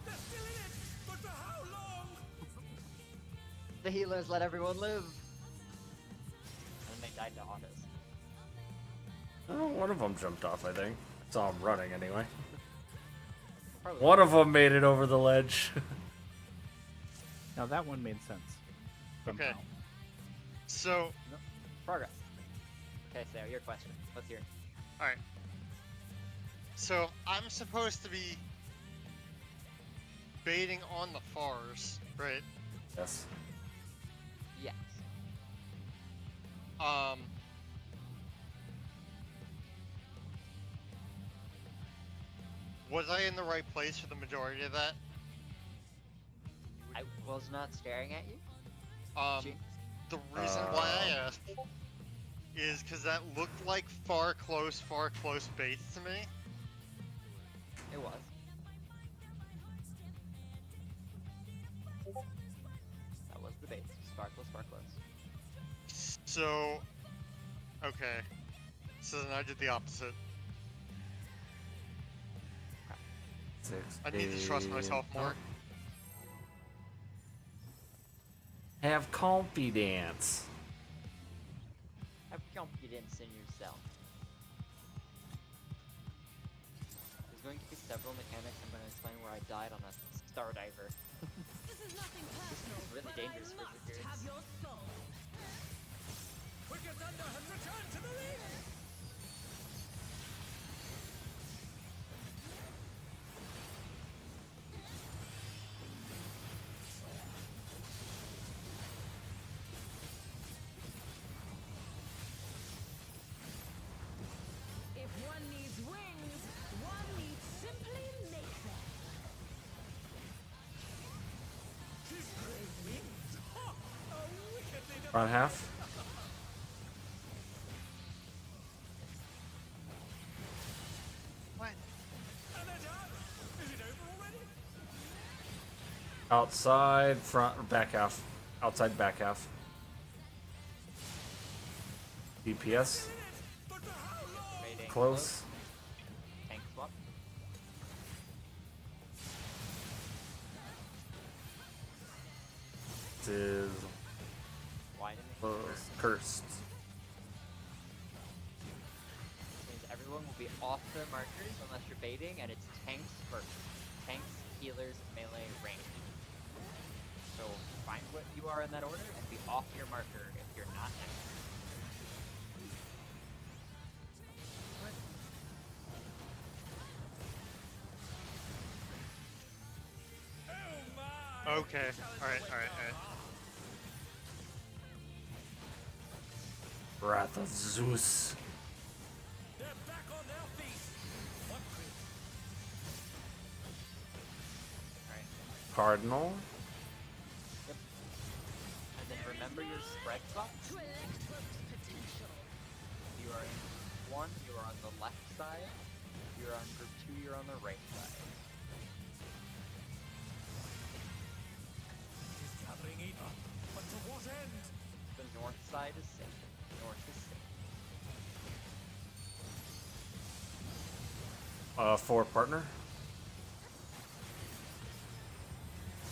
They're still in it, but for how long? The healers let everyone live. And they died to autos. Oh, one of them jumped off, I think. I saw him running anyway. Probably One of them made it over the ledge. Now that one made sense. Okay. somehow. So, progress. Okay, Sarah, your question. Let's hear it. alright. So, I'm supposed to be baiting on the fars, right? Yes. Yes. Was I in the right place for the majority of that? I was not staring at you. Jinx. The reason why I asked is because that looked like far close baits to me. It was. That was the base. Sparkless, sparkless. So, okay. So then I did the opposite. 6, I need to trust 8. myself more. Have confidence. Have confidence in yourself. There's going to be several mechanics I'm going to explain where I died on a star diver. This is nothing personal. It's really but dangerous I for love the to have your soul. Wicked Thunder has returned to the ring! If one needs wings, one needs simply make them. She's great wings! Ha! A wickedly Front half. What? And they're done! Is it over already? Outside, front, back half. Outside, back half. DPS. But for how long? Raiding Close. Tank swap. This is Widening. cursed. This means everyone will be off their markers unless you're baiting, and it's tanks first. Tanks, healers, melee, range. So find what you are in that order and be off your marker if you're not next. Okay. Alright. Wrath of Zeus. They're back on their feet! What crit? Alright. Cardinal. And then remember your spread spots. To electro's potential. You are in group 1, you are on the left side. If you're on group 2, you're on the right side. He's gathering either. But to what end? The north side is safe. North is safe. For partner.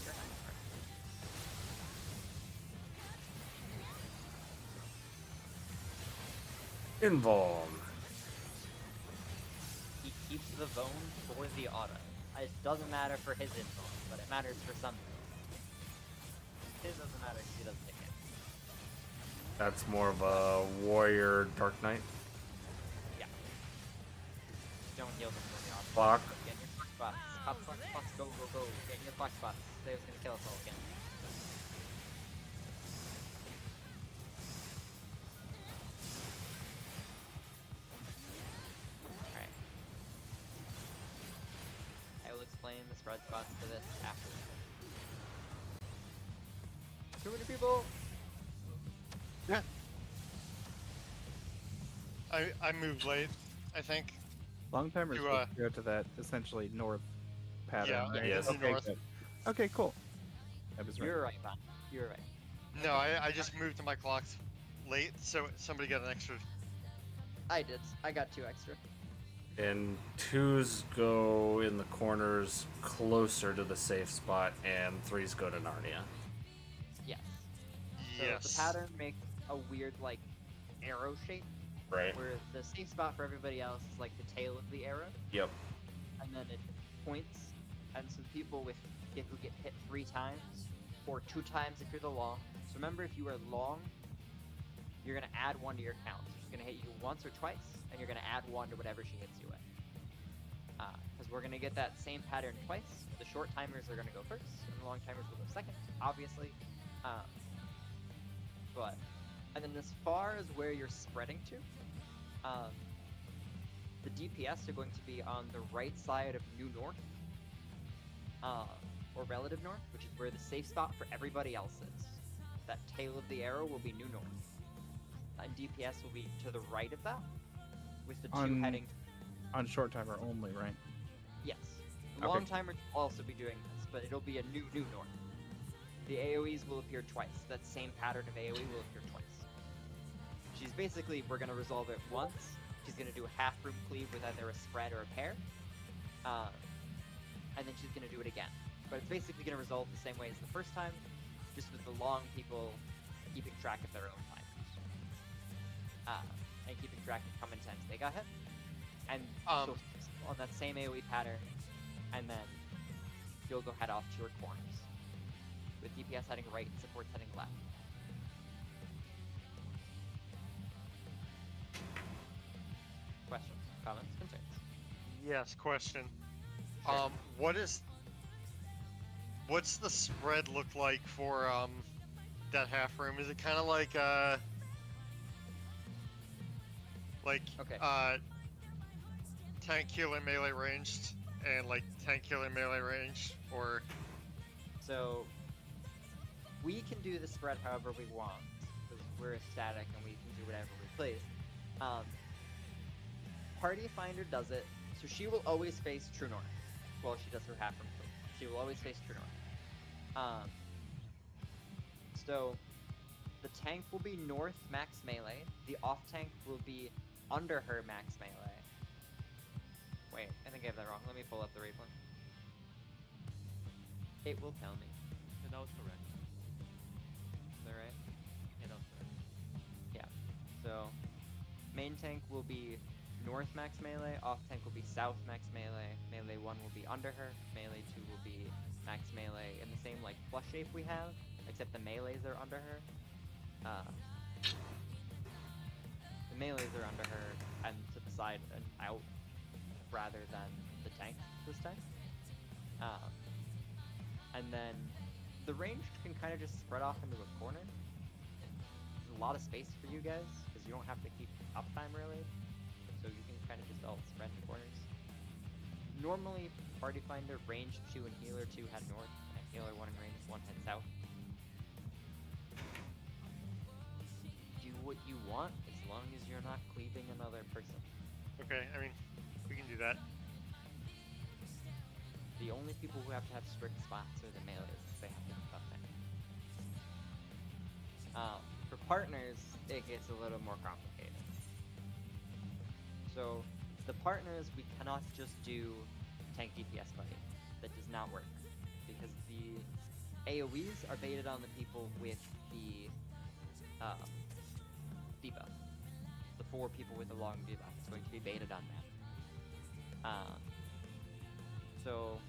Sure. Involve. He keeps the bone for the auto. It doesn't matter for his info, but it matters for some. His doesn't matter because he doesn't take it. That's more of a warrior Dark Knight. Yeah. Don't heal them for the auto. Block. Get in your flex spots. Pop flex spots. Go, go, go. Get in your flex spots. They was gonna kill us all again. Alright. I will explain the spread spots to this after. Too many people! Yeah. I moved late, I think. Long timers To, will go to that essentially north pattern. Yeah, right? yes. Okay, north. good. Okay, cool. I was right. You're right, Bob. You're right. No, I just moved to my clocks late, so somebody got an extra. I did. I got 2 extra. And twos go in the corners closer to the safe spot, and threes go to Narnia. Yes. So Yes. the pattern makes a weird, like, arrow shape, Right. where the safe spot for everybody else is like the tail of the arrow, Yep. and then it points, and some people who get hit 3 times, or 2 times if you're the long. So remember, if you are long, you're gonna add 1 to your count. So she's gonna hit you once or twice, and you're gonna add 1 to whatever she hits you with. Because we're gonna get that same pattern twice. The short timers are gonna go first, and the long timers will go second, obviously. And then as far as where you're spreading to, the DPS are going to be on the right side of New North, or Relative North, which is where the safe spot for everybody else is. That tail of the arrow will be New North. And DPS will be to the right of that, with the 2 heading. On short timer only, right? Yes. The Okay. long timers will also be doing this, but it'll be a new North. The AoEs will appear twice. That same pattern of AoE will appear twice. She's basically, we're going to resolve it once. She's going to do a half room cleave with either a spread or a pair. And then she's going to do it again. But it's basically going to resolve the same way as the first time, just with the long people keeping track of their own timers. And keeping track of how many times they got hit. And so on that same AoE pattern, and then you'll go head off to your corners. With DPS heading right and supports heading left. Questions, comments, concerns? Yes. Question. Sure. What's the spread look like for that half room? Is it kind of like Okay. tank healer melee ranged and like tank healer melee ranged, or So we can do the spread however we want, because we're a static and we can do whatever we please. Party Finder does it, so she will always face True North. Well, she does her half room cleave. She will always face True North. So the tank will be north max melee. The off tank will be under her max melee. Wait, I think I have that wrong. Let me pull up the replay. It will tell me. Yeah, that was correct. Is that right? Yeah, that was correct. Yeah. So, main tank will be north max melee, off tank will be south max melee, melee 1 will be under her, melee 2 will be max melee in the same like flush shape we have, except the melees are under her. The melees are under her and to the side and out rather than the tank this time. And then the range can kind of just spread off into a corner. There's a lot of space for you guys because you don't have to keep uptime really, so you can kind of just all spread to corners. Normally, Party Finder, range 2 and healer 2 head north, and healer 1 and range 1 head south. Do what you want as long as you're not cleaving another person. okay, I mean, we can do that. The only people who have to have strict spots are the melees, because they have to have uptime. For partners, it gets a little more complicated. So, the partners, we cannot just do tank DPS fight. That does not work. Because the AoEs are baited on the people with the debuff. The 4 people with the long debuff. It's going to be baited on them. So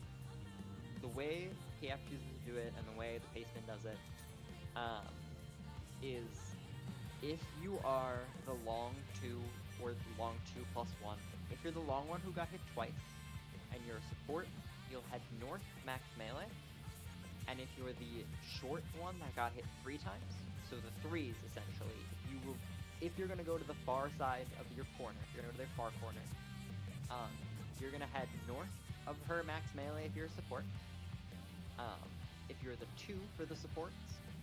the way PF chooses to do it and the way the Paceman does it is if you are the long 2 or the long 2+1, if you're the long one who got hit twice and you're a support, you'll head north max melee. And if you're the short one that got hit 3 times, so the 3s essentially, if you're going to go to the far side of your corner, if you're going to go to their far corner, you're going to head north of her max melee if you're a support. If you're the 2 for the supports,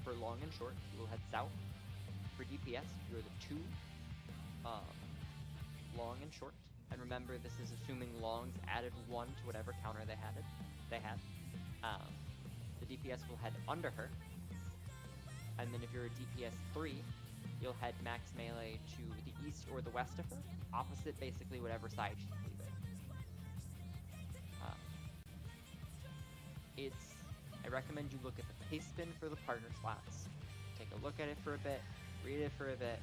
for long and short, you will head south. For DPS, if you're the 2, long and short. And remember, this is assuming longs added 1 to whatever counter they had. The DPS will head under her. And then if you're a DPS 3, you'll head max melee to the east or the west of her, opposite basically whatever side she's leaving. I recommend you look at the pace spin for the partner slots. Take a look at it for a bit, read it for a bit.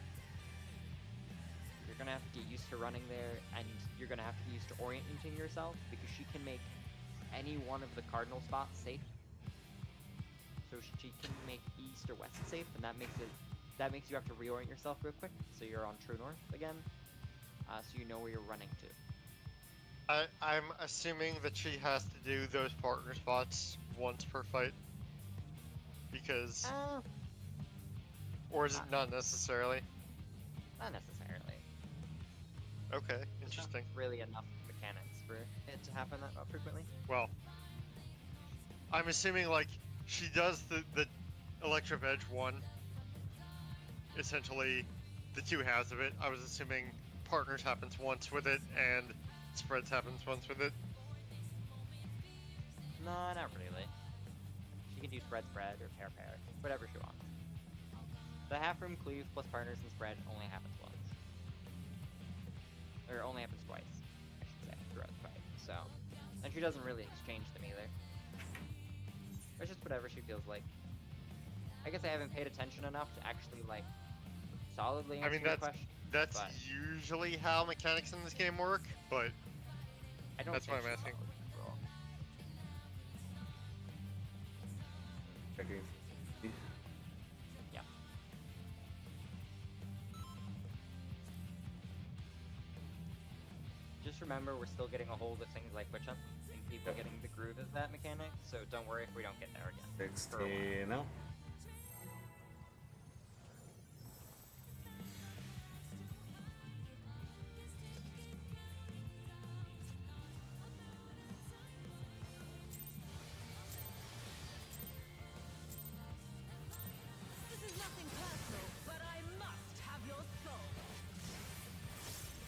You're gonna have to get used to running there, and you're gonna have to get used to orienting yourself, because she can make any one of the cardinal spots safe. So she can make east or west safe, and that makes you have to reorient yourself real quick, so you're on true north again, so you know where you're running to. I'm assuming that she has to do those partner spots once per fight. Because... or is it not necessarily? Not necessarily. Okay, interesting. Not really enough mechanics for it to happen that frequently. Well, I'm assuming, like, she does the Electric Edge 1, essentially the 2 halves of it. I was assuming partners happens once with it, and spreads happens once with it. No, not really. She can do spread or pair, whatever she wants. The half room cleave plus partners and spread only happens once. Or only happens twice, I should say, throughout the fight. So, and she doesn't really exchange them either. It's just whatever she feels like. I guess I haven't paid attention enough to actually, like, solidly answer your question. That's usually how mechanics in this game work, but I don't that's think what I'm she's asking. solid overall. Checking. Yeah. Just remember, we're still getting a hold of things like Witch Hunt, and people getting the groove of that mechanic, so don't worry if we don't get there again. 16 now. This is nothing personal, but I must have your soul.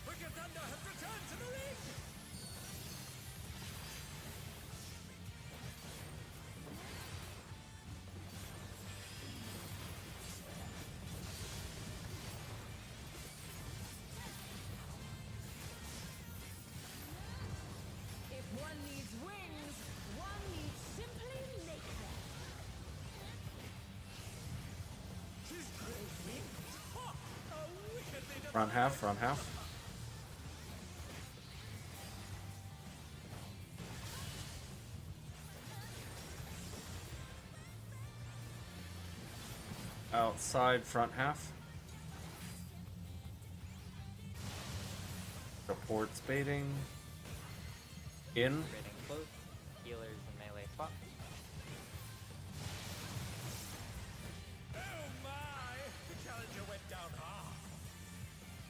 Wicked Thunder has returned to the ring! If one needs wings, one needs simply make them. She's great wings! Ha! A wickedly done. Front half, front half. Outside, front half. Supports baiting. In. Rating close, healers and melee spot. Oh my! The challenger went down hard.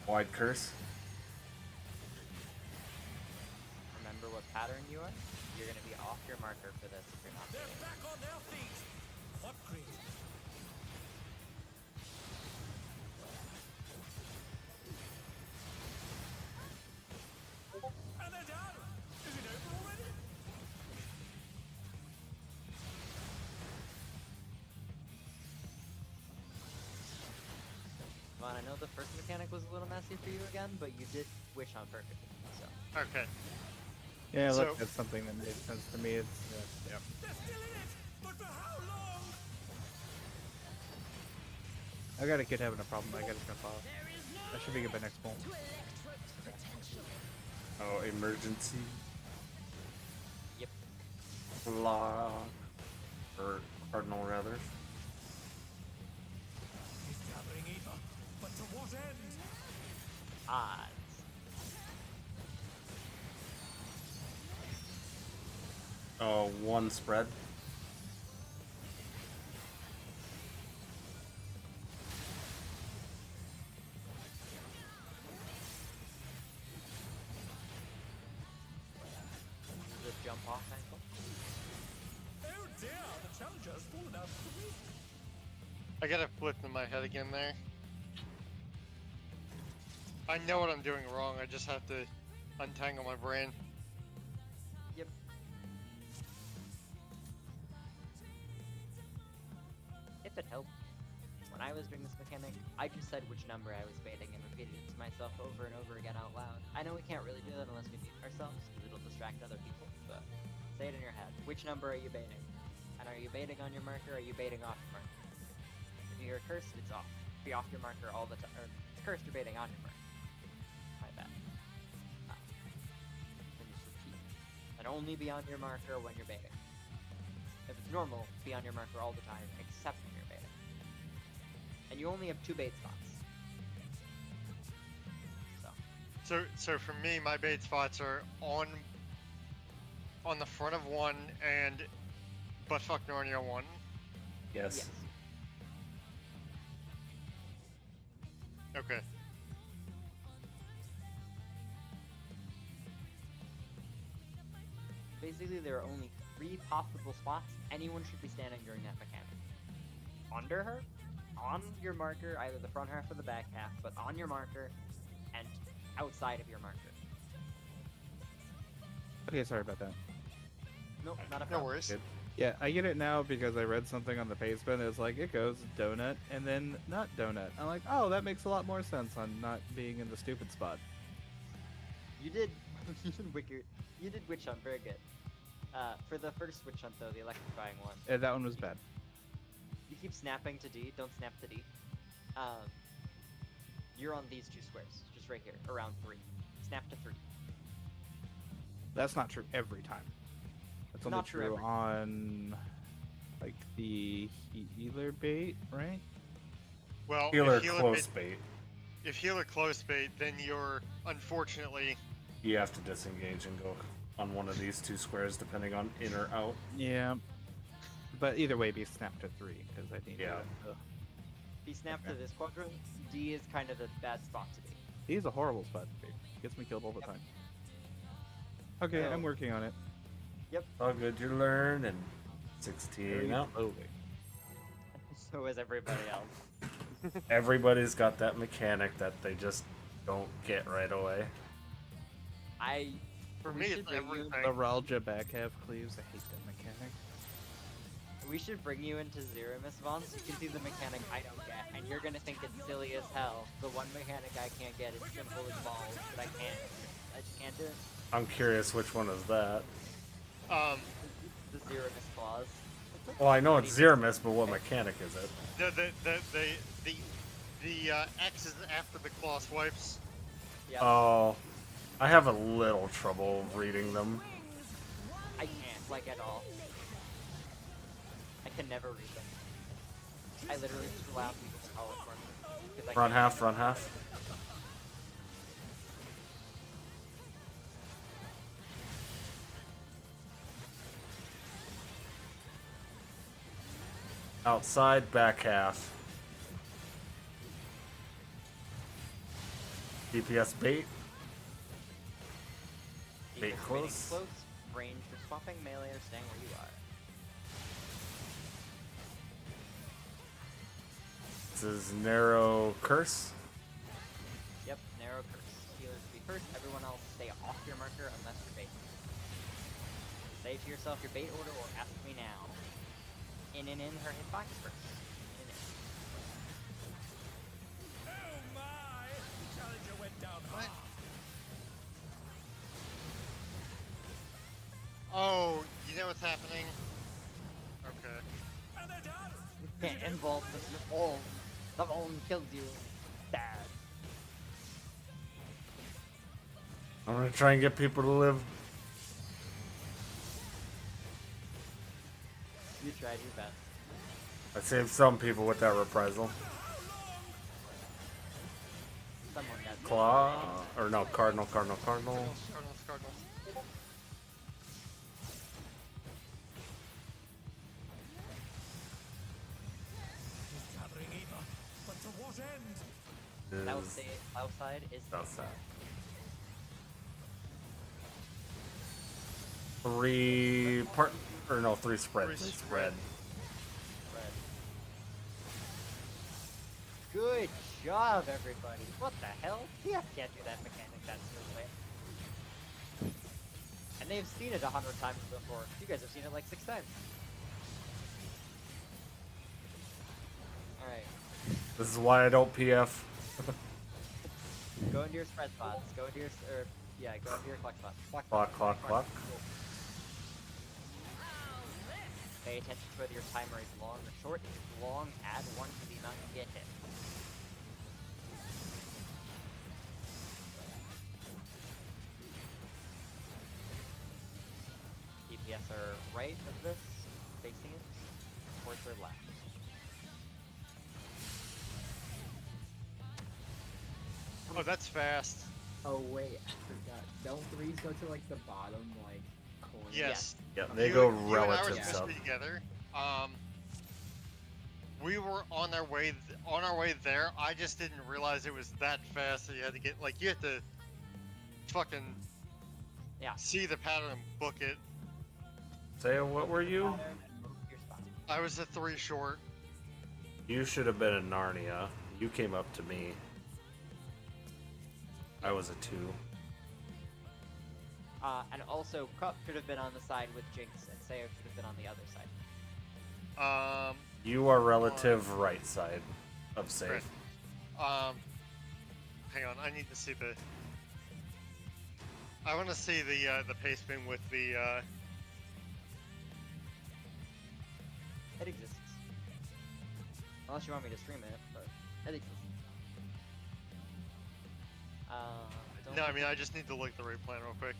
Wide curse. Remember what pattern you are. You're going to be off your marker for this if you're not They're doing it. back on their feet. What crazy? And they're down. Is it over already? Vaughn, I know the first mechanic was a little messy for you again, but you did wish on perfectly, so Okay. Yeah, So- look, that's something that made sense to me. It's yeah. They're still in it, but for how long? I got a kid having a problem. I gotta jump off. That should be good by next poll. Oh, emergency. Yep. Law. Or cardinal, rather. He's gathering ether, but to what end? Odds. Oh, one spread. The jump off ankle. Oh dear, the challenger's fallen out of the week. I got a flip in my head again there. I know what I'm doing wrong. I just have to untangle my brain. Yep. If it helped, when I was doing this mechanic, I just said which number I was baiting and repeated it to myself over and over again out loud. I know we can't really do that unless we mute ourselves, because it'll distract other people, but say it in your head. Which number are you baiting? And are you baiting on your marker, or are you baiting off your marker? If you hear cursed, it's off. Be off your marker all the time. Or it's cursed, you're baiting on your marker. My bad. Then just repeat. And only be on your marker when you're baiting. If it's normal, be on your marker all the time, except when you're baiting. And you only have 2 bait spots. So for me, my bait spots are on the front of one and buttfuck Narnia one. Yes. Okay. Basically, there are only 3 possible spots anyone should be standing during that mechanic. Under her, on your marker, either the front half or the back half, but on your marker, and outside of your marker. Okay, sorry about that. Nope, not a No problem. worries. Good. Yeah, I get it now because I read something on the pastebin. It's like it goes donut and then not donut. I'm like, oh, that makes a lot more sense on not being in the stupid spot. You did, you did witch hunt very good. For the first witch hunt though, the electrifying one, That one was bad. you keep snapping to D, don't snap to D. You're on these 2 squares, just right here, around 3. Snap to 3. That's not true every time. That's only Not true true every on like the healer bait, right? Well, Healer if healer close bait, bait. if healer close bait, then you're unfortunately You have to disengage and go on one of these 2 squares, depending on in or out. Yeah. But either way, be snapped to 3 because I need Yeah. to. If you snap to this quadrant, D is kind of the bad spot to be. He's a horrible spot to be. Gets me killed all the Yep. time. Okay, So- I'm working on it. All good, you learn, and Very 16 out. slowly. So is everybody else. Everybody's got that mechanic that they just don't get right away. for We me should it's bring you- everything. Neuralgia back half cleaves. I hate that mechanic. We should bring you into Zero Miss Vaughn so you can see the mechanic I don't get, and you're gonna think it's silly as hell. The one mechanic I can't get is simple as balls, but I just can't do it. I'm curious which one is that. The Zero Miss clause. Well, I know it's Zeramis, but what mechanic is it? The X is after the claw swipes. Yeah, Oh, I have a little trouble reading them. I can't, like, at all. I can never read them. I literally just allow people to call it for me. 'cause I Front can't- half, front half. Outside, back half. DPS bait. Either Bait remaining close. close, range for swapping melee, or staying where you are. This is narrow curse. Yep, narrow curse. Healers be first, everyone else stay off your marker unless you're bait. Say to yourself your bait order or ask me now. In, her hitbox first. In. Oh my! The challenger went down hard. what's happening. Okay. And they're done. You can't involve the Ulm. The Ulm kills you. Dad. I'm gonna try and get people to live. You tried your best. I saved some people with that reprisal. Someone got Claw, or no, Cardinal. Cardinals. Gathering ether. But to what end? Outside is Outside. 3 part, or no, 3 spread. Three Spread. red. Good job, everybody. What the hell? Yeah, can't do that mechanic that smoothly. And they've seen it 100 times before. You guys have seen it like 6 times. Alright. This is why I don't PF. Go into your spread spots. Go into your go into your clock spots. Clock. Pay attention to whether your timer is long or short. If it's long, add 1 to the amount you get hit. DPS are right of this, facing it, towards their left. Oh, that's fast. Oh wait, I forgot. Don't threes go to like the bottom like corner? Yes. Yeah, they You- go you and I were relative supposed south. to be together. We were on our way there. I just didn't realize it was that fast. So you had to get you had to fucking see the pattern and book it. Say, what were you? Pattern and move your spot. I was a 3 short. You should have been in Narnia. You came up to me. I was a 2. And also, Cup should have been on the side with Jinx, and Sayo should have been on the other side. You are relative right side of safe. Right. Hang on. I need to see the. I want to see the pace spin with the. It exists. Unless you want me to stream it, but it exists. No, I mean I just need to look at the rate plan real quick.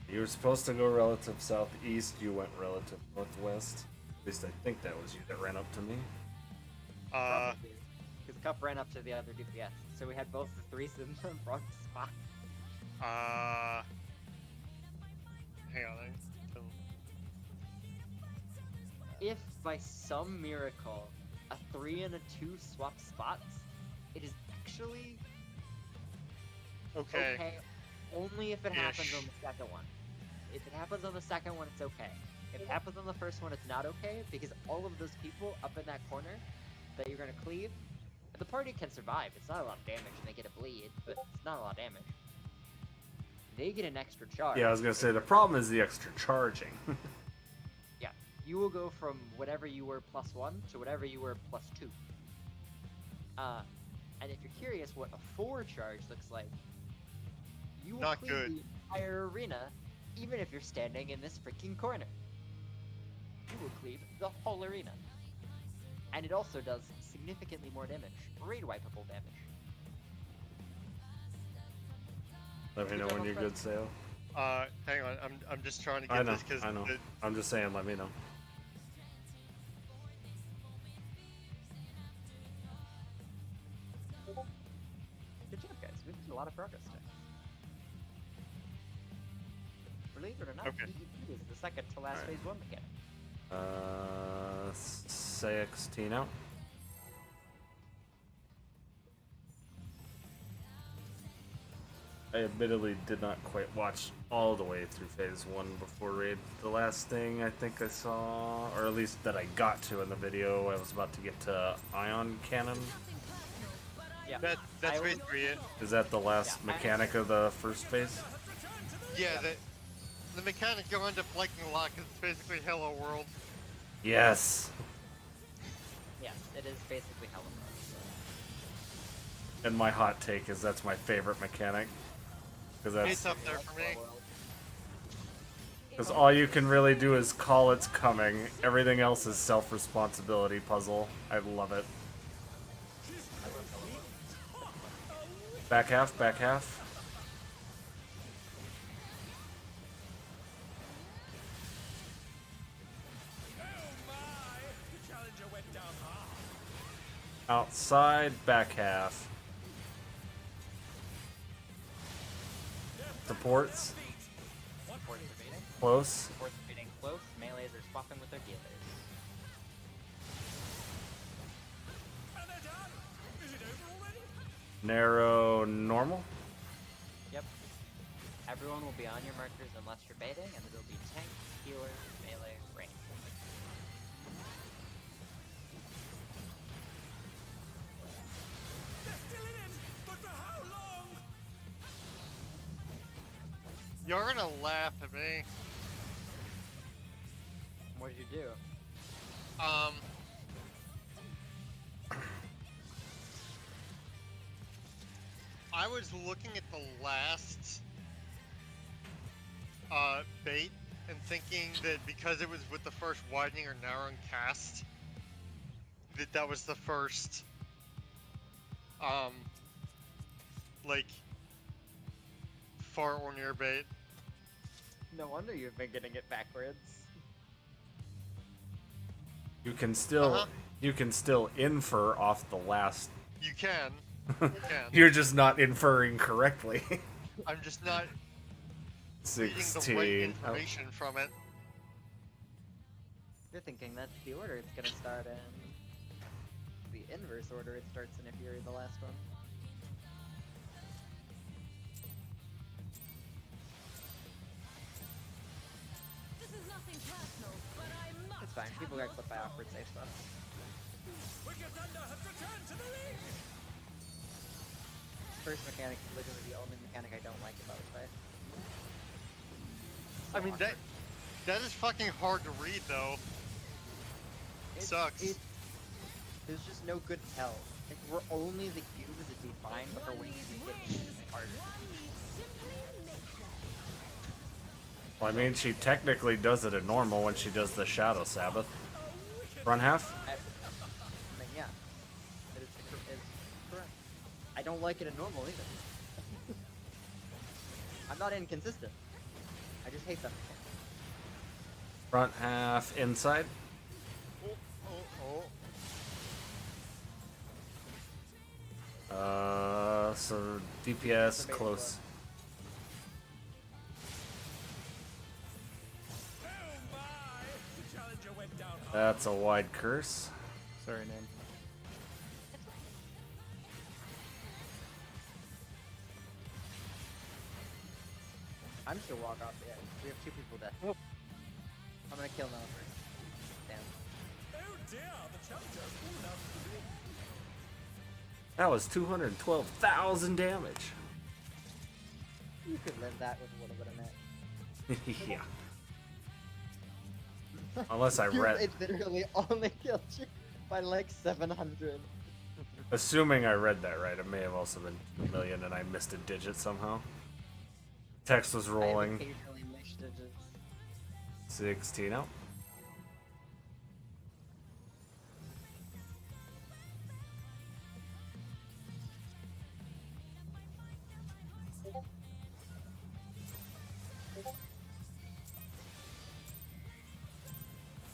You were supposed to go relative southeast. You went relative northwest. At least I think that was you that ran up to me. Because Cup ran up to the other DPS, so we had both the threes in the wrong spot. Hang on. If by some miracle a 3 and a 2 swap spots, it is actually Okay. only if it happens Ish. on the second one. If it happens on the second one, it's okay. If it happens on the first one, it's not okay, because all of those people up in that corner that you're gonna cleave, the party can survive. It's not a lot of damage, and they get a bleed, but it's not a lot of damage. They get an extra charge. Yeah, I was gonna say the problem is the extra charging. Yeah, you will go from whatever you were +1 to whatever you were +2. And if you're curious what a 4 charge looks like, you will Not cleave good. the entire arena, even if you're standing in this freaking corner. You will cleave the whole arena. And it also does significantly more damage, raid wipeable damage. Let me know when you're good, Sale. Hang on. I'm just trying to I get know. this because I know. I'm just saying. Let me know. Good job, guys. We've made a lot of progress today. Believe it or not, Okay. PvP is the second to last Alright. phase 1 mechanic. Say XT now. I admittedly did not quite watch all the way through phase 1 before raid. The last thing I think I saw, or at least that I got to in the video, I was about to get to Ion Cannon. Yeah. That's I would- basically it. Is that the last Yeah, mechanic of the first phase? Yeah. The mechanic you'll end up liking a lot because it's basically Hello World. Yes. Yes, it is basically Hello World. And my hot take is that's my favorite mechanic. Because that's It's up there for me. Because all you can really do is call it's coming. Everything else is self-responsibility puzzle. I love it. Back half, back half. Oh my! The challenger went down hard. Outside, back half. Supports, Supports are baiting. close. Supports are baiting close. Melees are swapping with their dealers. And they're done! Is it over already? Narrow, normal. Yep. Everyone will be on your markers unless you're baiting, and it'll be tank, healer, melee, range. They're still in it! But for how long? You're gonna laugh at me. What did you do? I was looking at the last bait and thinking that because it was with the first widening or narrowing cast, that was the first like far or near bait. No wonder you've been getting it backwards. You can still Uh-huh. you can still infer off the last. You can. You can. You're just not inferring correctly. I'm just not reading the right 16. Oh, information from it. You're thinking that's the order it's gonna start in. The inverse order it starts in if you're the last one. This is nothing personal, but I must. It's fine. People got clipped by awkward safe stuff. Wicked Thunder has returned to the ring! First mechanic is literally the only mechanic I don't like about this fight. I mean that is fucking hard to read though. Sucks. There's just no good tell. Like, we're only the cube is defined, but her wings get harder. well, I mean, she technically does it at normal when she does the Shadow Sabbath. Front half. I mean, yeah. It is correct. I don't like it in normal either. I'm not inconsistent. I just hate them. Front half inside. So DPS close. Oh my! The challenger went down hard. That's a wide curse. Sorry, name. I'm just gonna walk off the edge. We have two people dead. I'm gonna kill Noah first. Damn. Oh dear! The challenger has fallen out of the ring. That was 212,000 damage. You could live that with a little bit of net. Yeah. Unless I read. It literally only killed you by like 700. Assuming I read that right, it may have also been 2 million and I missed a digit somehow. Text was I rolling. occasionally miss digits. 16 out.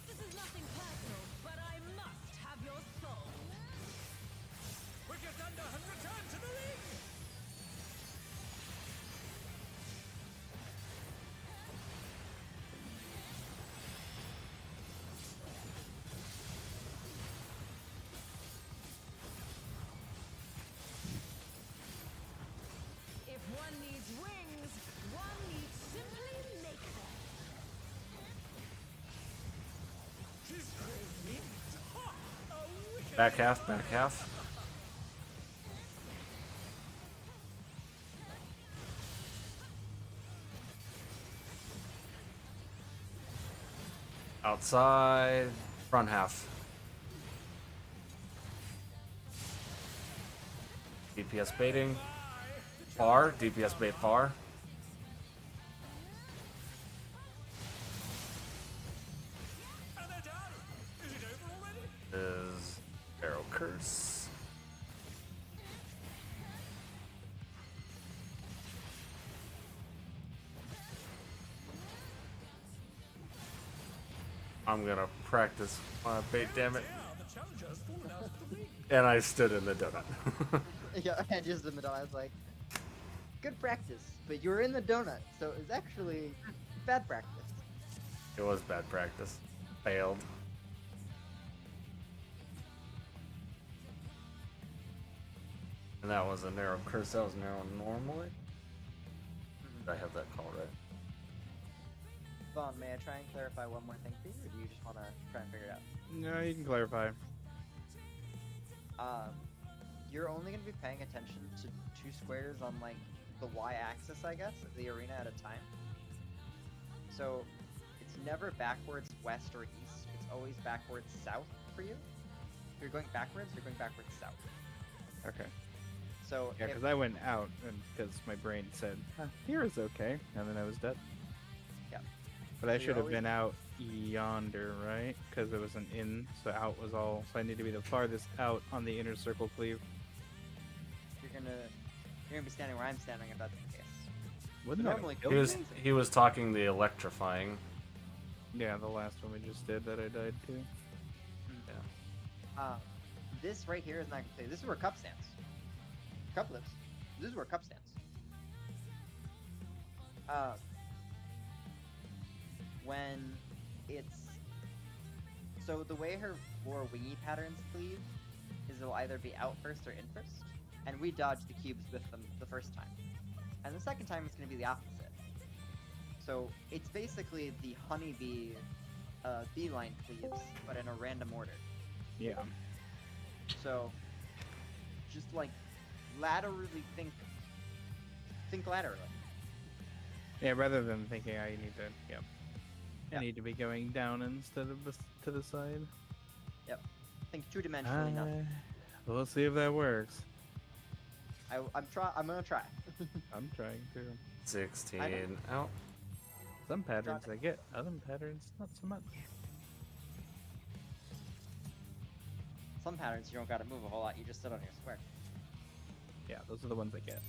This is nothing personal, but I must have your soul. Wicked Thunder has returned to the ring! If one needs wings, one needs simply make them. She's wings! Ha! A wicked Back half, back half. Outside, front half. DPS baiting. Far, DPS bait far. I'm gonna practice my bait, damn it. Yeah, the challenger has fallen out of the ring. And I stood in the donut. Yeah, and just in the donut, I was like, good practice, but you were in the donut, so it was actually bad practice. It was bad practice. Failed. And that was a narrow curse. That was narrow normally. Did I have that call right? Vaughn, may I try and clarify one more thing for you, or do you just want to try and figure it out? No, you can clarify. You're only going to be paying attention to 2 squares on, like, the y-axis, I guess, of the arena at a time. So, it's never backwards west or east. It's always backwards south for you. If you're going backwards, you're going backwards south. Okay. So, Yeah, because I went out and because my brain said, here is okay, and then I was dead. Yeah. But I So you're should have always- been out yonder, right? Because it was an in, so out was all. So I need to be the farthest out on the inner circle cleave. you're gonna be standing where I'm standing if that's the case. Wouldn't So that normally have He killed was me? he was talking the electrifying. Yeah, the last one we just did that I died to. This right here is not gonna play. This is where Cup stands. Cup lives. This is where Cup stands. When it's so the way her more wingy patterns cleave is it'll either be out first or in first, and we dodged the cubes with them the first time, and the second time it's gonna be the opposite. So it's basically the honeybee beeline cleaves, but in a random order. Yeah. So, just like laterally think laterally. Yeah, rather than thinking I need to, I Yeah. need to be going down instead of to the side. Think 2-dimensionally. Nothing. We'll see if that works. I'm gonna try. I'm trying to. 16 out. Some patterns I get, other patterns not so much. Some patterns you don't gotta move a whole lot. You just sit on your square. Yeah, those are the ones I get.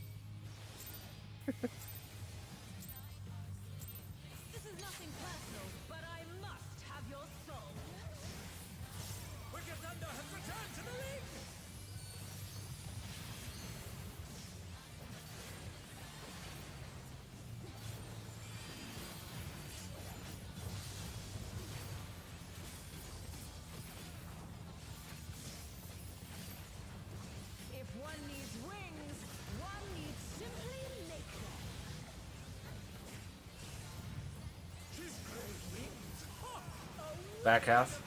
This is nothing personal, but I must have your soul. Wicked Thunder has returned to the ring. If one needs wings, one needs simply make them. She's great wings. Ha! A Back half.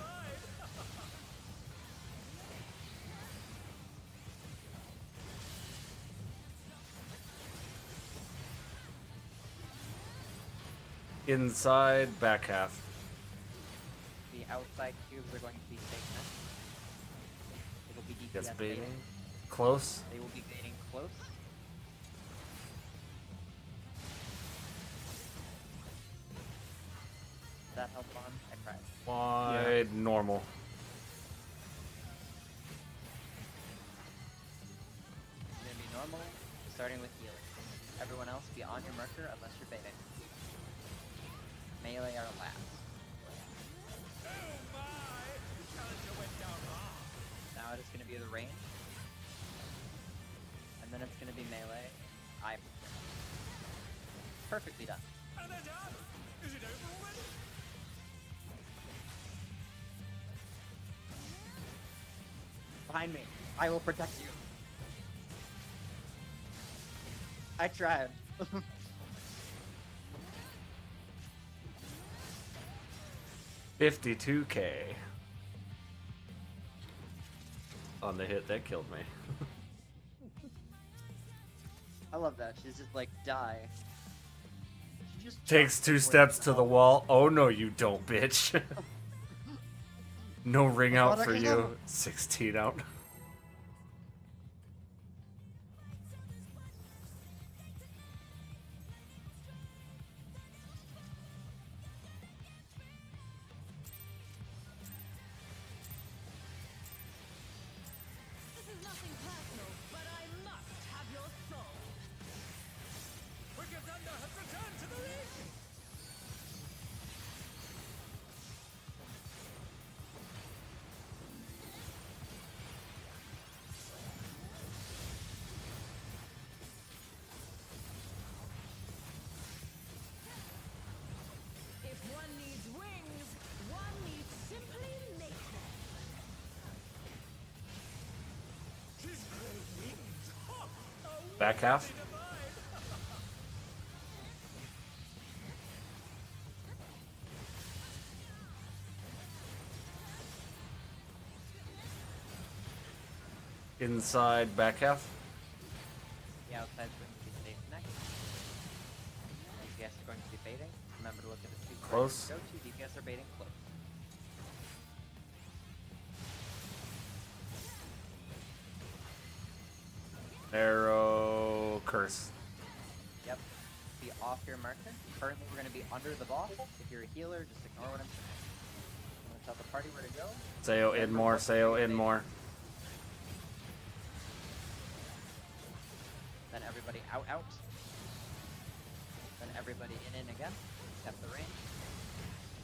Inside, back half. The outside cubes are going to be safe net. It'll be DPS Gets baiting. baiting. Close. They will be baiting close. Does that help on? I tried. Wide, normal. It's gonna be normal, starting with healing. Everyone else be on your marker unless you're baiting. Melee are last. Oh my! The challenger went down hard. Now it is gonna be the range. And then it's gonna be melee. Perfectly done. And they're done. Is it over already? Behind me. I will protect you. I tried. 52K. On the hit, that killed me. I love that. She's just like, die. She just Takes jumps 2 before steps the to the ball. wall. Oh no, you don't, bitch. No ring out thought I for could you. go. 16 out. This is nothing personal, but I must have your soul. Wicked Thunder has returned to the ring. Back half. Inside back half. The outside's going to be safe next. DPS are going to be baiting. Remember to look at the two Close. Go to DPS are baiting close. Arrow curse. Yep. Be off your marker. Currently, we're going to be under the boss. If you're a healer, just ignore what I'm saying. I'm going to tell the party where to go. Sayo in more. Sayo in more. Then everybody out. Then everybody in again, except the range.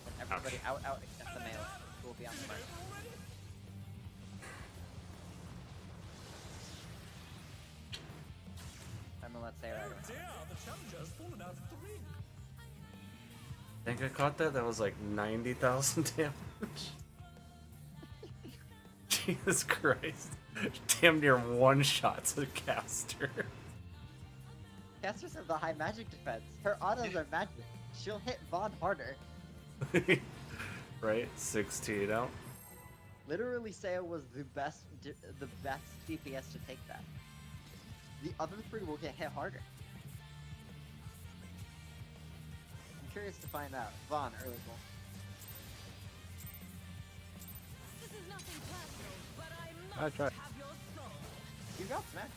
Then everybody out except the melee, who will be on the mark. Let's say right Oh around. dear, the challenger's fallen out of the ring. Think I caught that? That was like 90,000 damage. Jesus Christ. Damn near one shots a caster. Casters have the high magic defense. Her autos are magic. She'll hit Vaughn harder. Right? 16 out. Literally, Saya was the best DPS to take that. The other three will get hit harder. I'm curious to find out. Vaughn, early goal. This is nothing personal, but I I must tried. have your soul. You got smacked.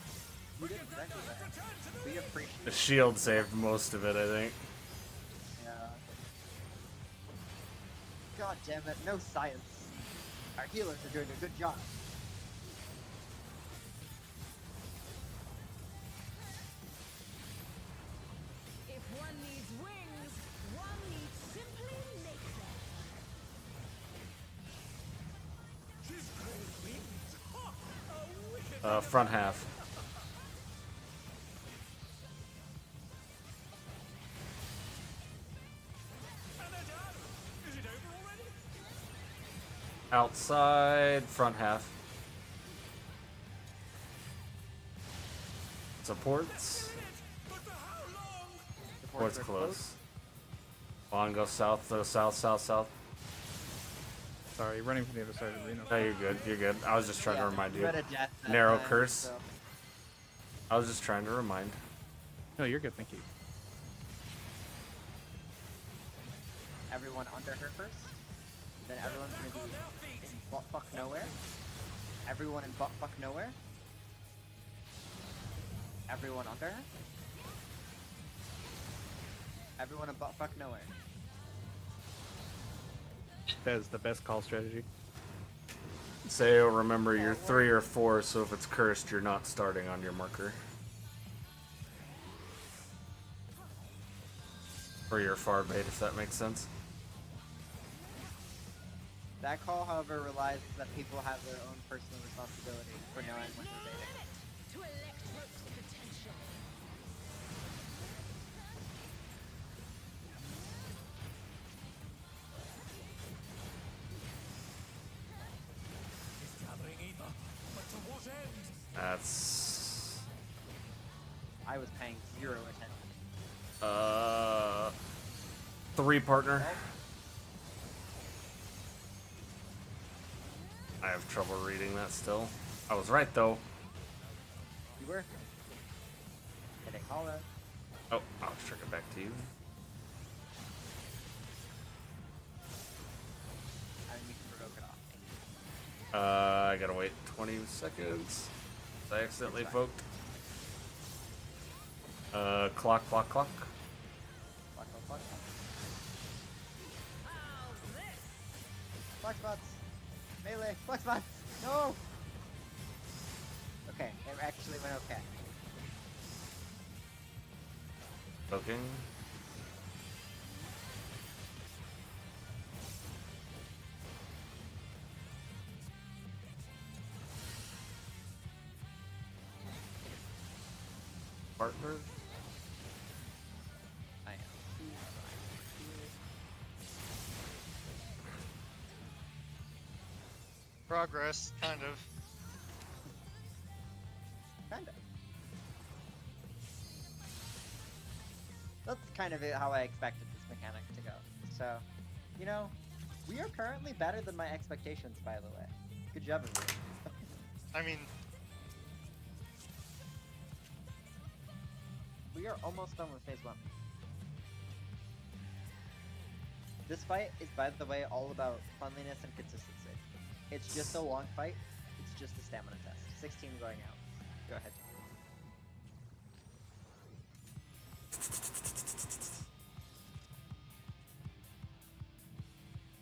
You did exactly that. We appreciate The shield saved most of it, I think. Yeah. God damn it, no science. Our healers are doing a good job. If one needs wings, one needs simply make them. She's called wings. Ha! A wicked Front half. and they're down. Is it over already? Outside, front half. Supports. But for how long? Supports close. On, go south, south. Sorry, running from the other side of the arena. No, you're good, you're good. I was just trying to remind you. Read a death that Narrow time, curse. so- I was just trying to remind. No, you're good, thank you. Everyone under her first. Then everyone's gonna be in butt fuck nowhere. Everyone in butt fuck nowhere. Everyone under her. Everyone in butt fuck nowhere. That is the best call strategy. Sayo, remember you're 3 or 4, so if it's cursed, you're not starting on your marker. Or your far bait, if that makes sense. That call, however, relies that people have their own personal responsibility for knowing when they're baiting. To electro's potential. He's gathering ether. But to what end? That's... I was paying 0 attention. 3 partner. I have trouble reading that still. I was right though. You were. Hit it, call out. Oh, I'll trick it back to you. I mean, you can provoke it off me. I gotta wait 20 seconds. I accidentally It's fine. invoked. Clock. Block, block, block. How's this? Black spots! Melee! Black spots! No! Okay, it actually went okay. Poking. Partner. I am. Progress, kind of. Kinda. That's kind of how I expected this mechanic to go. So, you know, we are currently better than my expectations, by the way. Good job, everyone. I mean, We are almost done with phase 1. This fight is, by the way, all about cleanliness and consistency. It's just a long fight. It's just a stamina test. 16 going out. Go ahead.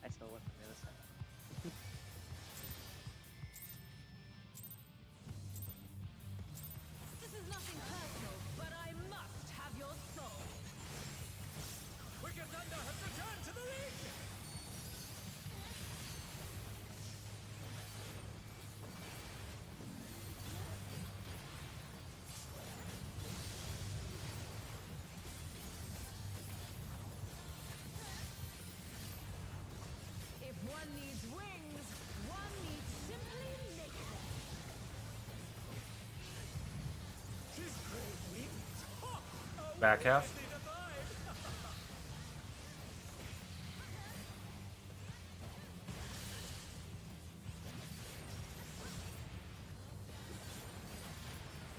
I still went from the other side. This is nothing personal, but I must have your soul. Wicked Thunder has returned to the ring! If one needs wings, one needs simply make them. Tis great wings! Ha! A Back half. wickedly divine!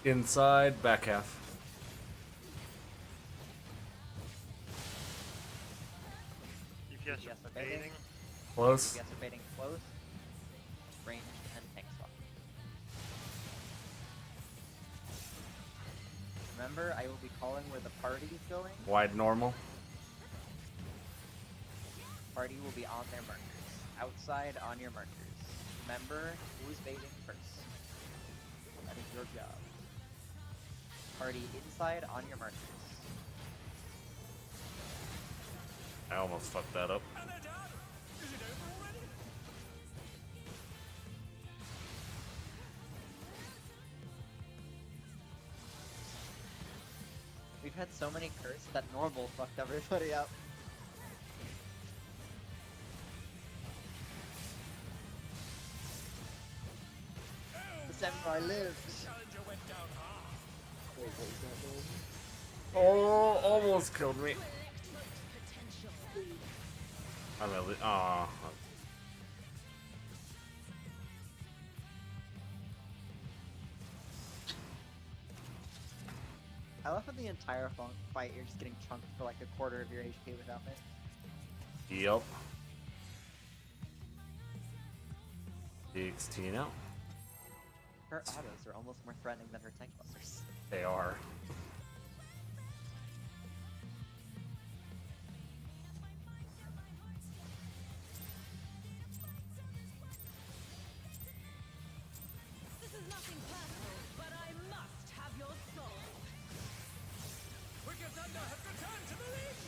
Inside, back half. DPS Yes, are okay. baiting. Close. DPS are baiting close, ranged, and tank swap. Remember, I will be calling where the party is going. Wide normal. Party will be on their markers. Outside on your markers. Remember who is baiting first. That is your job. Party inside on your markers. I almost fucked that up. And they're done! Is it over already? We've had so many curses that normal fucked everybody up. The samurai lives. The challenger went down hard. Wait, what was that name? Oh, almost killed me. Electro's potential. I'm at least. Aw. I love how the entire fight you're just getting chunked for like a quarter of your HP without it. Yep. DXT now. Her autos are almost more threatening than her tank busters. They are. This is nothing personal, but I must have your soul. Wicked Thunder has returned to the ring!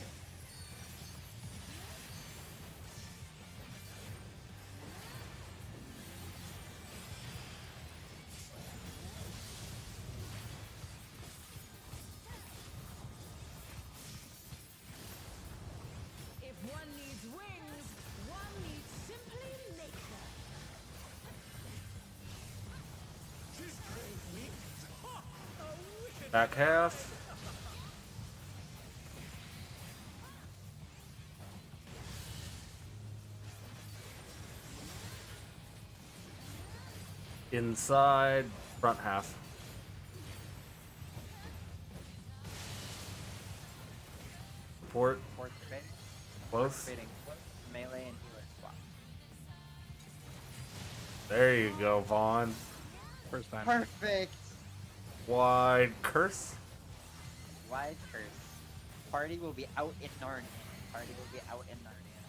If one needs wings, one needs simply make them. Tis great wings! Ha! A wicked Back half. Inside, front half. Support, Support baiting. close. Baiting. Melee and healer swap. There you go, Vaughn. First time. Perfect! Wide curse. Wide curse. Party will be out in Narnia. Party will be out in Narnia.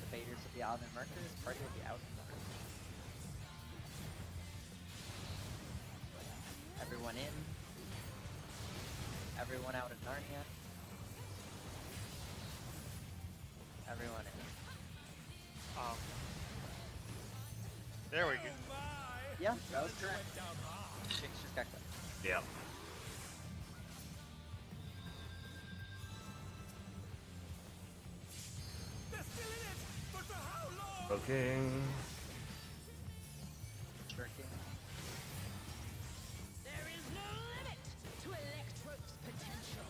The baiters will be on their markers. Party will be out in Narnia. Everyone in. Everyone out in Narnia. Everyone in. There we go. Yeah, that was correct. went down hard. Jinx just got clipped. Yep. They're still in it! But for how long? Looking. Jerking. There is no limit to Electro's potential.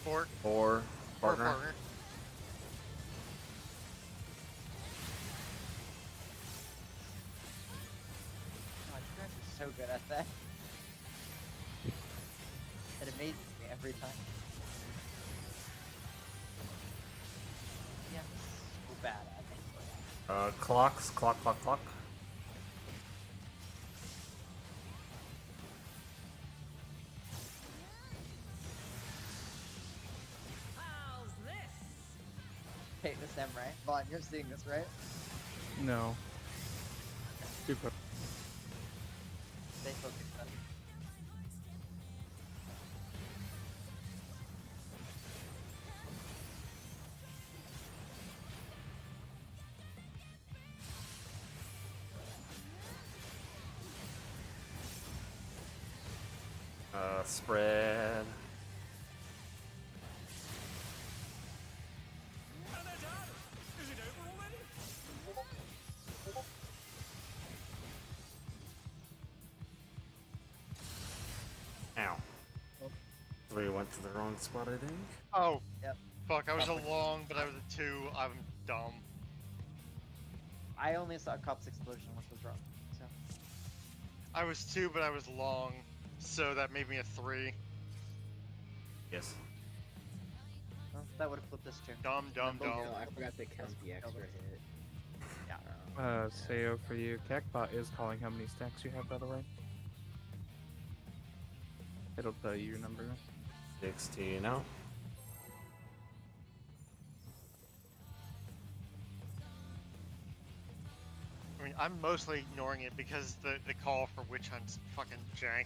Fort. Or Or partner. partner. Oh, you guys are so good at that. It amazes me every time. Yeah, so bad at it. Clocks. Clock. How's this? Hey, this M, right? Vaughn, you're seeing this, right? No. Super. Stay focused, buddy. Spread. And they're done! Is it over already? Ow. We went to the wrong spot, I think. Oh. Yep. Fuck, I was a long, but I was a 2. I'm dumb. I only saw Cop's explosion, which was wrong. So I was 2, but I was long, so that made me a 3. Yes. well, that would have flipped this too. Dumb. No, I forgot the Kespi extra hit. Yeah. Sayo for you. Cacbot is calling how many stacks you have, by the way. It'll tell you your number. 16 out. I mean, I'm mostly ignoring it because the call for witch hunt's fucking jank.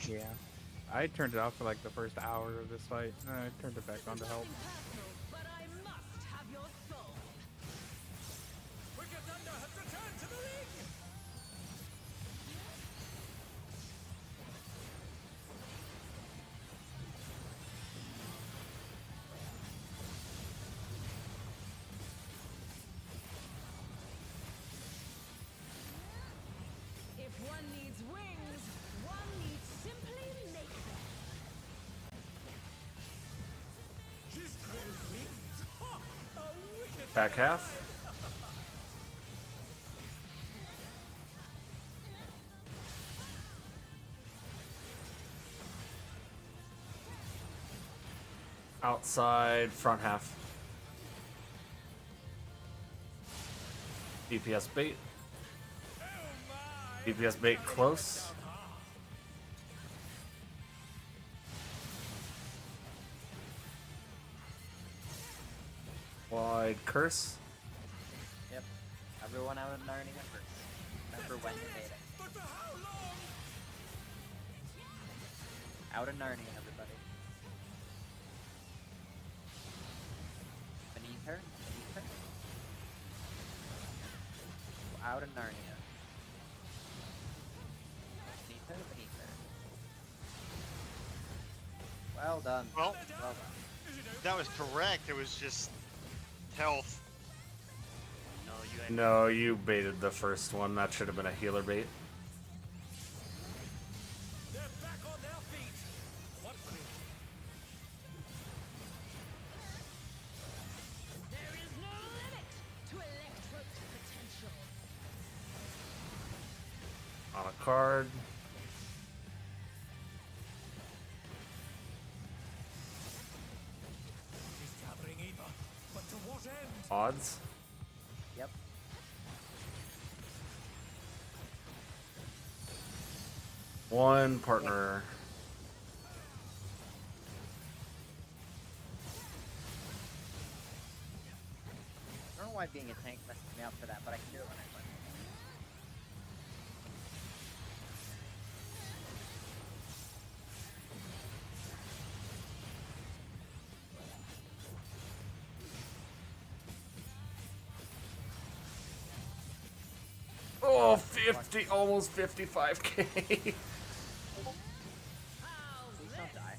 Yeah. I turned it off for like the first hour of this fight, and I turned it back on to help. Personal, but I must have your soul. Wicked Thunder has returned to the ring! If one needs wings, one needs simply make them. She's created wings! Ha! A wicked Back half. Outside, front half. DPS bait. DPS bait close. Wide curse. Yep. Everyone out of Narnia first. Remember when you're baiting. But for how long? Out of Narnia, everybody. Beneath her. Out of Narnia. Beneath her. Well done. Well, Well done. that was correct. It was just health. No, you had No, you baited the first one. That should have been a healer bait. They're back on their feet! What for? There is no limit to Electro's potential. On a card. He's gathering Eva, but to what end? Odds. Yep. One partner. I don't know why being a tank messes me up for that, but I can do it when I play. Oh, 50, almost 55k. Please don't die.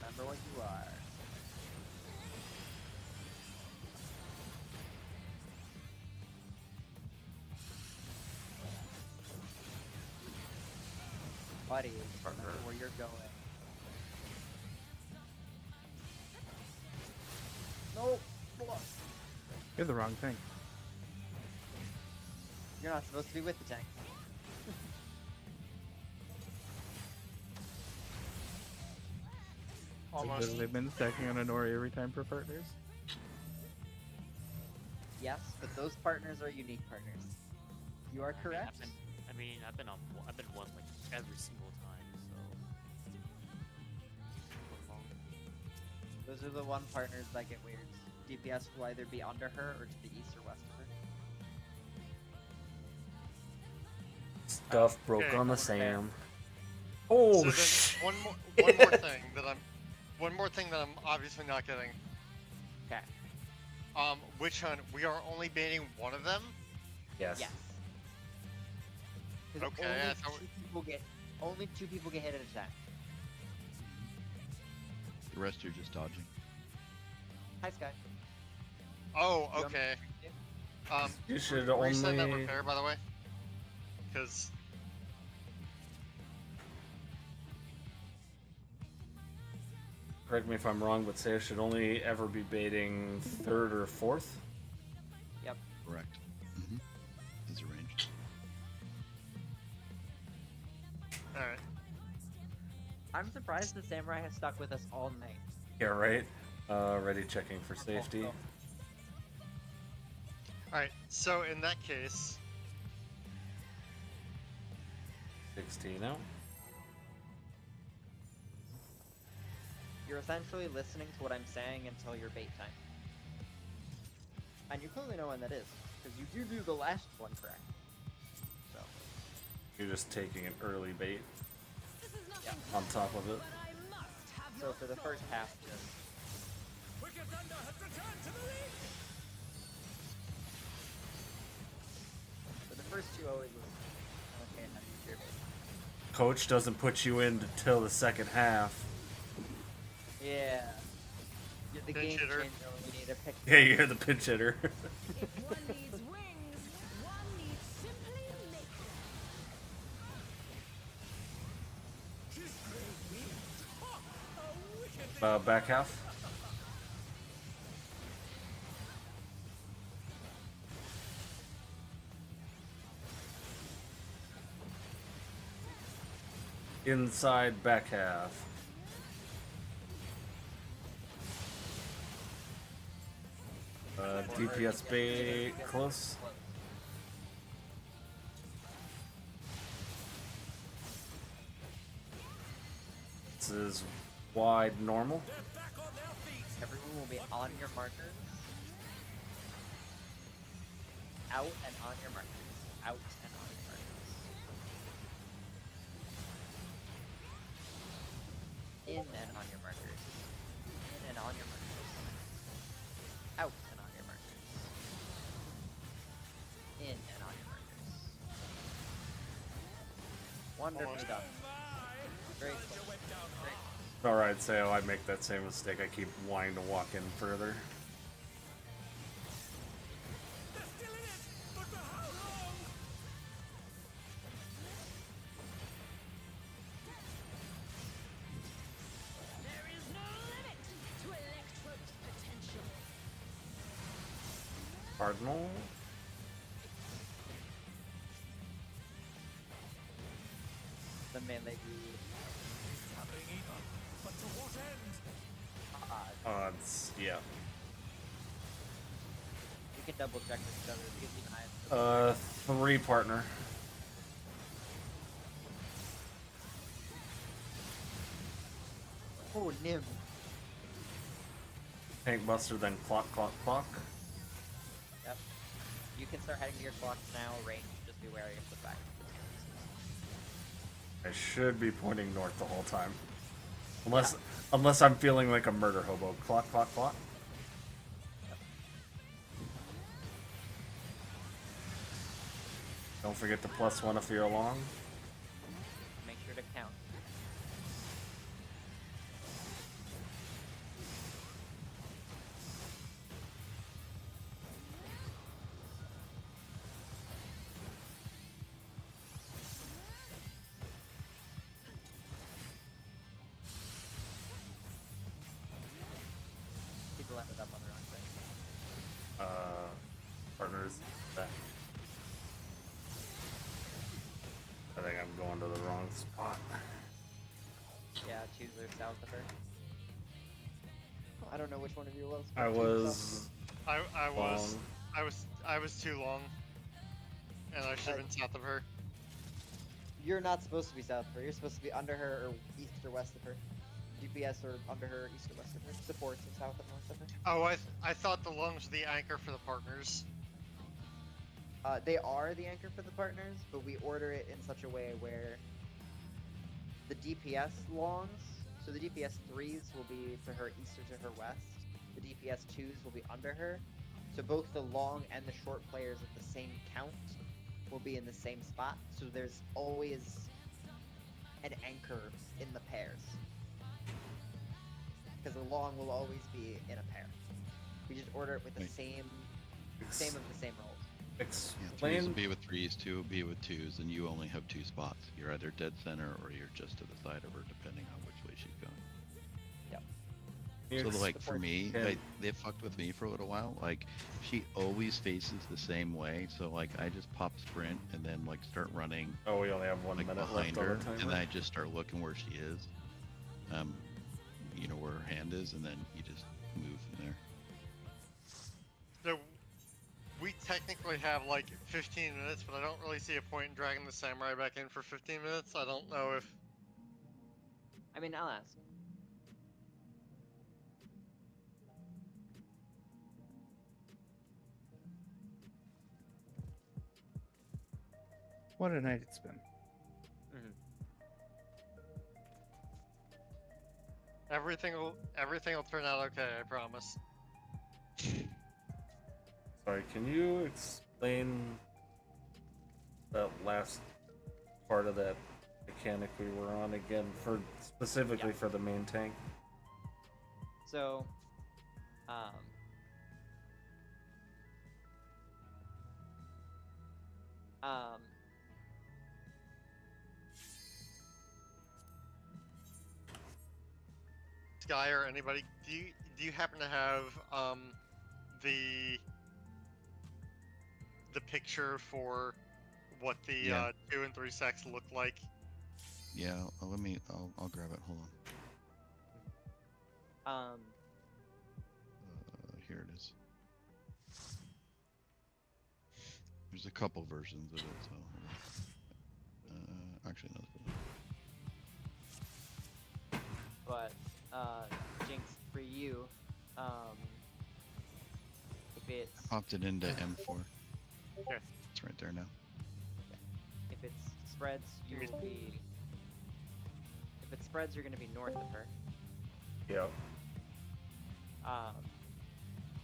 Remember what you are. Buddy, Partner. remember where you're going. No! Block. You're the wrong thing. You're not supposed to be with the tank. Almost. Because they've been stacking on Anori every time for partners. Yes, but those partners are unique partners. You are correct. I've been one like every single time, so. Those are the one partners that get weird. DPS will either be under her or to the east or west of her. Stuff broke Okay. on the Fair. Sam. Oh, So shit. then one more thing that I'm obviously not getting. Okay. Witch hunt. We are only baiting one of them. Yes. Yes. 'Cause Okay, only I thought only two people get hit at a time. The rest are just dodging. Hi, Sky. Oh, You okay. You should Resend that only. repair, by the way. Because Correct me if I'm wrong, but say I should only ever be baiting third or fourth. Yep. Correct. Mm-hmm. Is arranged. all right. I'm surprised the samurai has stuck with us all night. Yeah, right. Ready checking for safety. Oh. All right. So in that case, 16 out. You're essentially listening to what I'm saying until your bait time. And you clearly know when that is, because you do the last one correct. So, You're just taking an early bait This is nothing Yeah. on top of it. but I must have so your for the first thoughts. half, just Wicked Thunder has returned to the league! for the first two always was okay. How do you your bait? Coach doesn't put you in until the second half. Yeah. You're the Pinch game hitter. changer when you need to pick. Yeah, you're the pinch hitter. If one needs wings, one needs simply make them. She's great wings! Ha! A wicked thing! Back half. Inside back half. DPS bait close. This is wide normal. They're back on their feet! Everyone will be on your markers. Out and on your markers. Out and on your markers. In and on your markers. In and on your markers. Out and on your markers. In and on your markers. Wonderfully done. Great. Great. Alright, so I make that same mistake. I keep wanting to walk in further. They're still in it! But for how long? There is no limit to Electrode's potential. Cardinal. The melee dude. Happening either. But to what end? Odds, yeah. You can double check with each other to get the highest. 3 partner. Oh, Nim. Tank buster, then clock, clock, clock. Yep. You can start heading to your clocks now. Range, just be wary of the back. I should be pointing north the whole time. Unless I'm feeling like a murder hobo. Clock, clock, clock. Don't forget the +1 if you're along. Make sure to count. think I'm going to the wrong spot. Yeah, choose her south of her. I don't know which one of you was. I was. I was too long, and I should have been south of her. You're not supposed to be south of her. You're supposed to be under her or east or west of her. GPS or under her, east or west of her. Supports are south and north of her. Oh, I thought the lungs were the anchor for the partners. They are the anchor for the partners, but we order it in such a way where the DPS longs, so the DPS 3s will be to her east or to her west. The DPS 2s will be under her. So both the long and the short players at the same count will be in the same spot. So there's always an anchor in the pairs. Because the long will always be in a pair. We just order it with the same of the same rolls. Yeah, threes will be with threes, two will be with twos, and you only have 2 spots. You're either dead center or you're just to the side of her, depending on which way she's going. So like for me, like, they fucked with me for a little while. Like she always faces the same way, so like I just pop sprint and then like start running. Oh, we only have 1 minute behind left on her, the timer. and then I just start looking where she is. You know where her hand is, and then you just move from there. So we technically have like 15 minutes, but I don't really see a point in dragging the samurai back in for 15 minutes. I don't know if. I mean, I'll ask. What a night it's been. Everything will turn out okay, I promise. Sorry, can you explain that last part of that mechanic we were on again, for specifically for the main tank? So, Sky or anybody, do you happen to have the picture for what the 2 and 3 sacks look like? Yeah, I'll grab it. Hold on. Here it is. There's a couple versions of it, so actually no. but Jinx, for you, if it's Popped it into M4. Okay. It's right there now. if it's spreads, you will be. If it spreads, you're going to be north of her. Yep.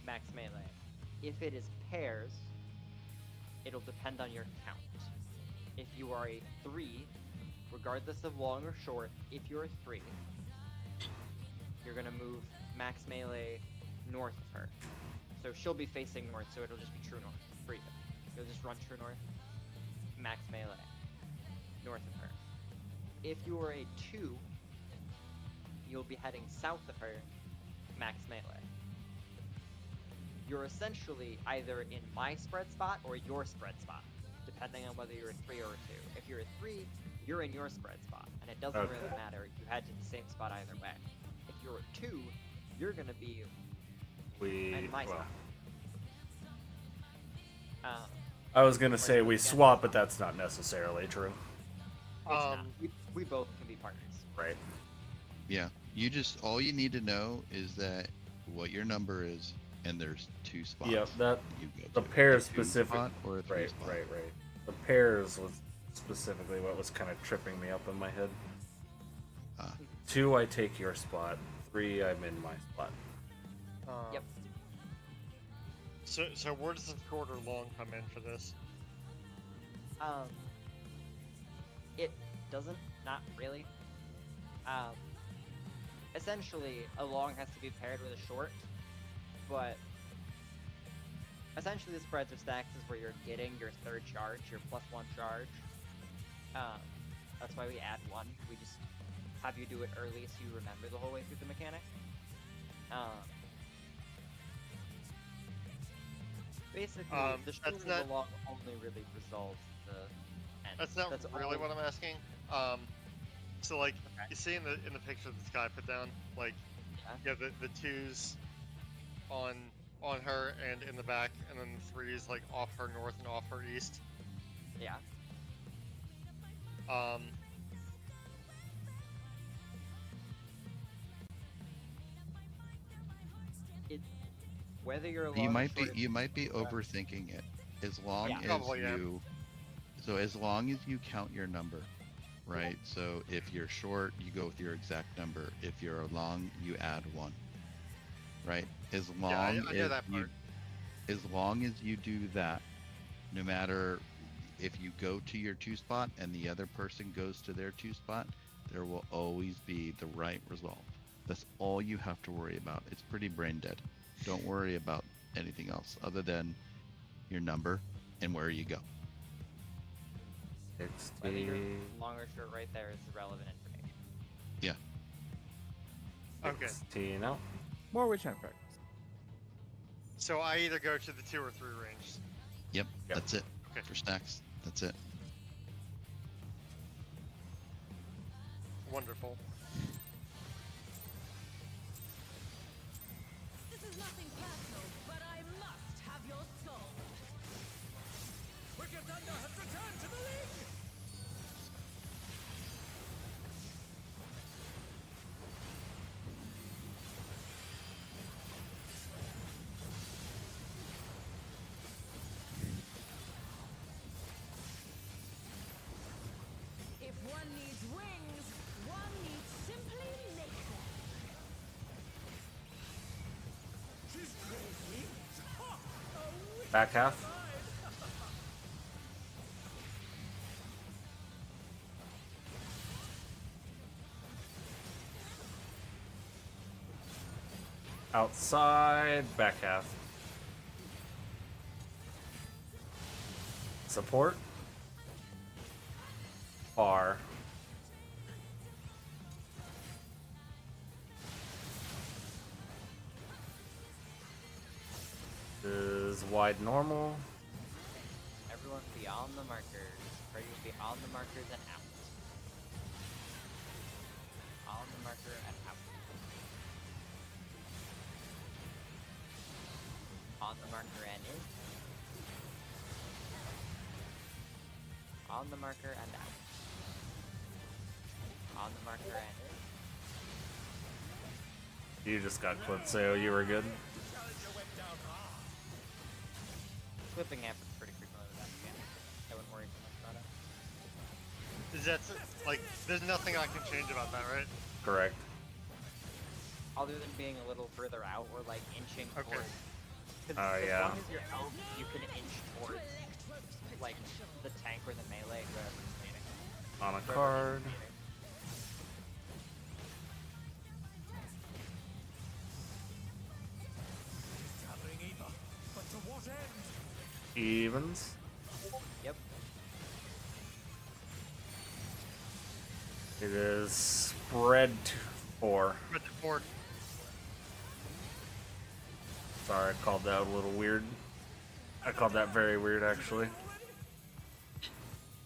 Max melee. If it is pairs, it'll depend on your count. If you are a 3, regardless of long or short, if you're a 3, you're gonna move max melee north of her. So she'll be facing north, so it'll just be true north for you. You'll just run true north, max melee, north of her. If you are a 2, you'll be heading south of her, max melee. You're essentially either in my spread spot or your spread spot, depending on whether you're a 3 or a 2. If you're a 3, you're in your spread spot, and it doesn't really matter. You head to the same spot either way. If you're a 2, you're gonna be in my spot. I was gonna say we swap, but that's not necessarily true. It's not. We both can be partners. Right. Yeah, all you need to know is that what your number is, and there's 2 spots. Yeah, that you go the to. pairs A 2 specific. spot or a 3 Right, spot. right. The pairs was specifically what was kind of tripping me up in my head. 2, I take your spot. 3, I'm in my spot. Yep. So where does the short or long come in for this? It doesn't, not really. Essentially, a long has to be paired with a short, but essentially the spreads or stacks is where you're getting your 3rd charge, your +1 charge. That's why we add 1. We just have you do it early so you remember the whole way through the mechanic. Basically, the short or the long only really resolves the end. That's not That's really all- what I'm asking. So like you see in the picture this guy put down, like Yeah. yeah, the twos on her and in the back, and then the threes like off her north and off her east. Yeah. Um, Whether you're You long or might be short, you might be overthinking it. As long Yeah. as Probably, yeah. you so as long as you count your number, right? So if you're short, you go with your exact number. If you're long, you add one. Right? As long I know as that you part. as long as you do that, no matter if you go to your two spot and the other person goes to their two spot, there will always be the right result. That's all you have to worry about. It's pretty brain dead. Don't worry about anything else other than your number and where you go. whether you're 16. long or short, right there is the relevant information. Yeah. Okay. 16 out. More witch hunt practice. So I either go to the 2 or 3 range. Yep. Yep. That's it. Okay. For stacks. That's it. Wonderful. This is nothing personal, but I must have your soul. Wicked Thunder has returned to the league! If one needs wings, one needs simply make them. She's crazy! Ha! A wicked Back half. ride! Outside, back half. Support. Far. Is wide normal. Everyone beyond the markers. Parties beyond the markers and out. On the marker and out. On the marker and in. On the marker and out. On the marker and in. You just got clipped, so you were good. Challenger went down hard. Clipping happens pretty frequently with that mechanic. I wouldn't worry too much about it. Is that like? There's nothing I can change about that, right? Correct. Other than being a little further out or like inching Okay. towards. 'Cause Oh, as yeah. long as you're out, you can inch towards like the tank or the melee, whoever's meeting. On a Whoever's card. meeting. Gathering Eva, but to what end? Evens. Yep. It is spread to 4. Red to 4. Sorry, I called that a little weird. I called that very weird, actually.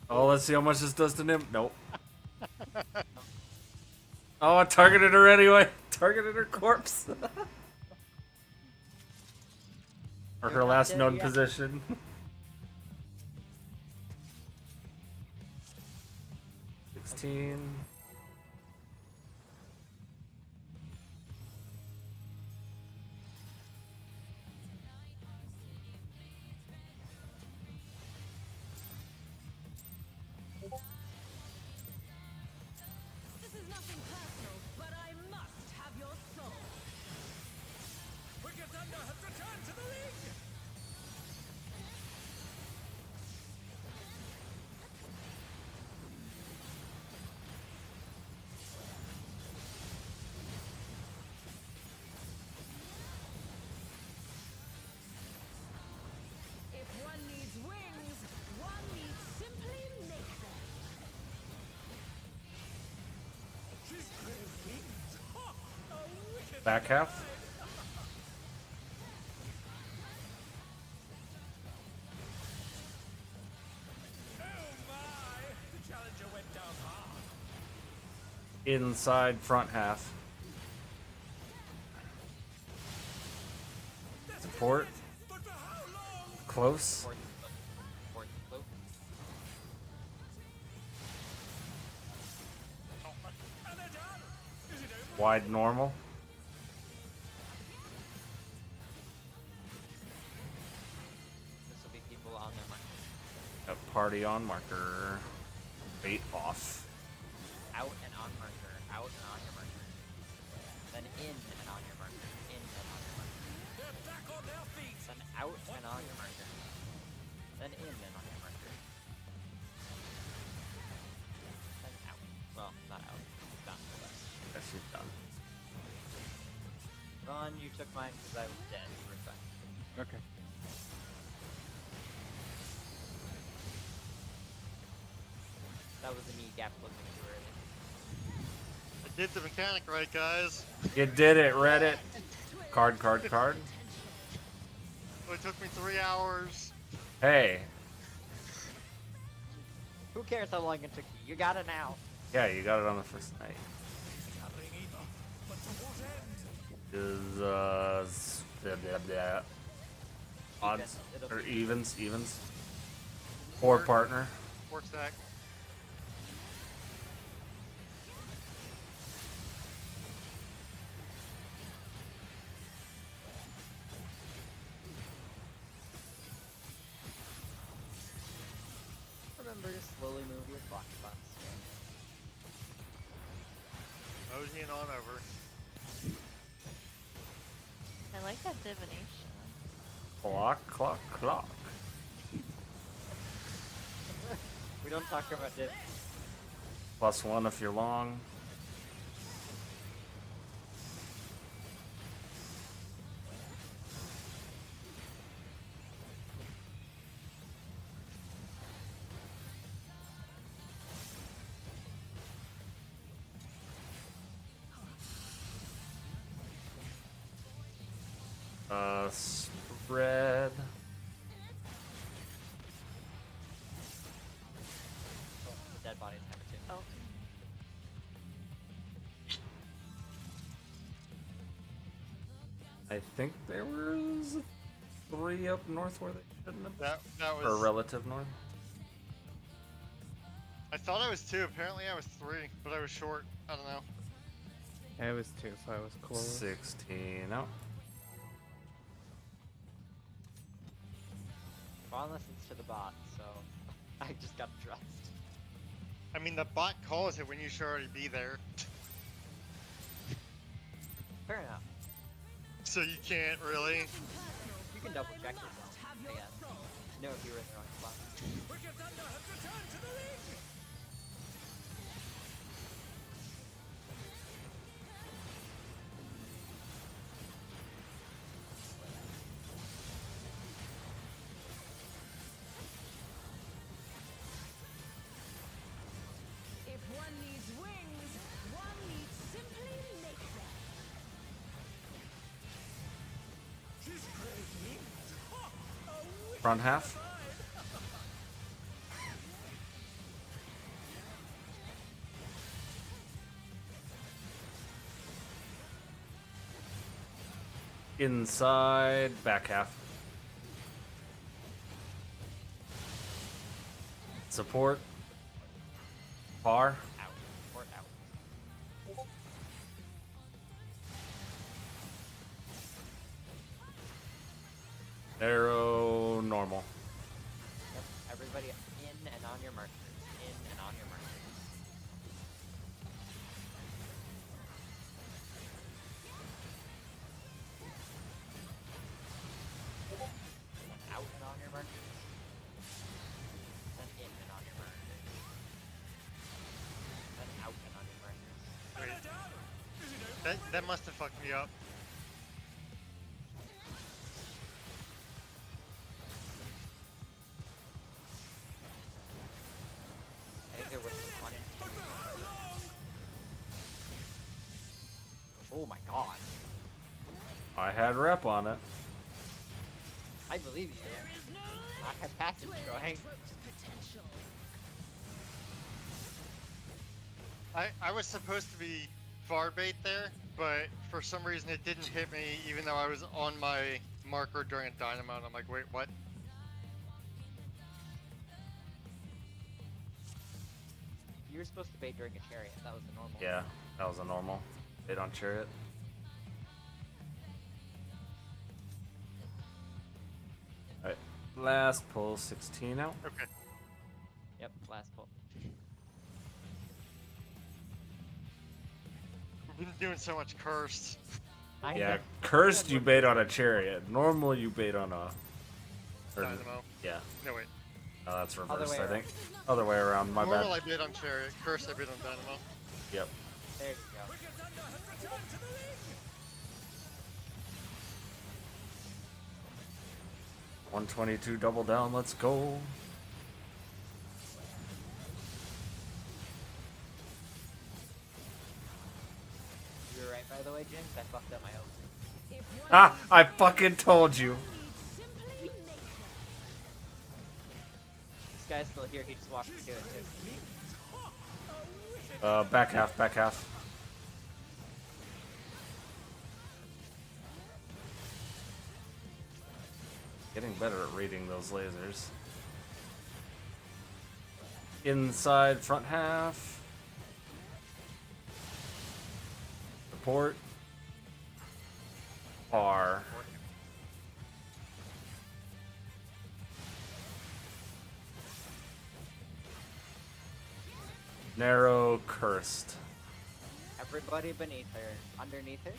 Oh, let's see how much this does to him. Nope. Oh, I targeted her anyway. Targeted her corpse. Or her You're not last dead known yet. position. $16. This is nothing personal, but I must have your soul. Wicked Thunder has returned to the league! If one needs wings, one needs simply make them. She's crazy! Ha! A wicked Back half. Oh my! Inside front half. Support. Close. Support loop. Wide normal. This will be people on their marker. A party on marker. Bait off. Out and on marker. Out and on your marker. Then in and on your marker. In and on your marker. They're back on their feet. Then out and on your marker. Then in and on your marker. Then out. Well, not out. It's done. Yes, he's done. Ron, you took mine because I was dead. You were fine. Okay. That was a knee gap looking too early. I did the mechanic right, guys. You did it, Reddit. Card, card, card. It took me 3 hours. Hey. Who cares how long it took you? You got it now. Yeah, you got it on the first night. Nothing either. But to what end? Is blah, blah, blah. Odds It'll or be- evens. Or partner. Work stack. Remember to slowly move your block spots. Moseying on over. I like that divination. Clock, clock, clock. We don't talk about this. +1 if you're long. Spread. Oh, the dead bodies have it too. Oh. I think there was 3 up north where they shouldn't have been. That Or was. relative north. I thought I was 2. Apparently I was 3, but I was short. I don't know. I was 2, so I was close. 16 out. Ron listens to the bot, so I just got trust. I mean, the bot calls it when you should already be there. Fair enough. So you can't really. You can double check yourself, I guess. Know if you were in the wrong spot. Wicked Thunder has returned to the ring. If one needs wings, one needs simply make them. She's crazy. Ha! A wicked Front half. Inside back half. Support. Par. Out. Or out. Arrow normal. Yep. Everybody in and on your markers. In and on your markers. Then out and on your markers. Then in and on your markers. Then out and on your markers. Wait. That must have fucked me up. I think there was one. Oh my god. I had rep on it. I believe you. I have passage going. Potential. I was supposed to be far bait there, but for some reason it didn't hit me, even though I was on my marker during a dynamo. And I'm like, wait, what? You were supposed to bait during a chariot. That was the normal. Yeah, that was a normal. Bait on chariot. Alright, last pull 16 out. Okay. Yep, last pull. We've been doing so much cursed. Yeah, cursed you bait on a chariot. Normal you bait on a... or- Dynamo. yeah. No, wait. Oh, that's Other reversed, way I think. Other way around, my Normal bad. I bait on chariot, cursed I bait on dynamo. Yep. There you go. Wicked Thunder has returned to the ring. 122 double down, let's go. You were right, by the way, Jinx. I fucked up my opening. If one Ah, I fucking told you. needs simply make them. This guy's still here. He just watched me do it too. Back half, back half. Getting better at reading those lasers. Inside front half. Support. R. Narrow cursed. Everybody beneath her. Underneath her.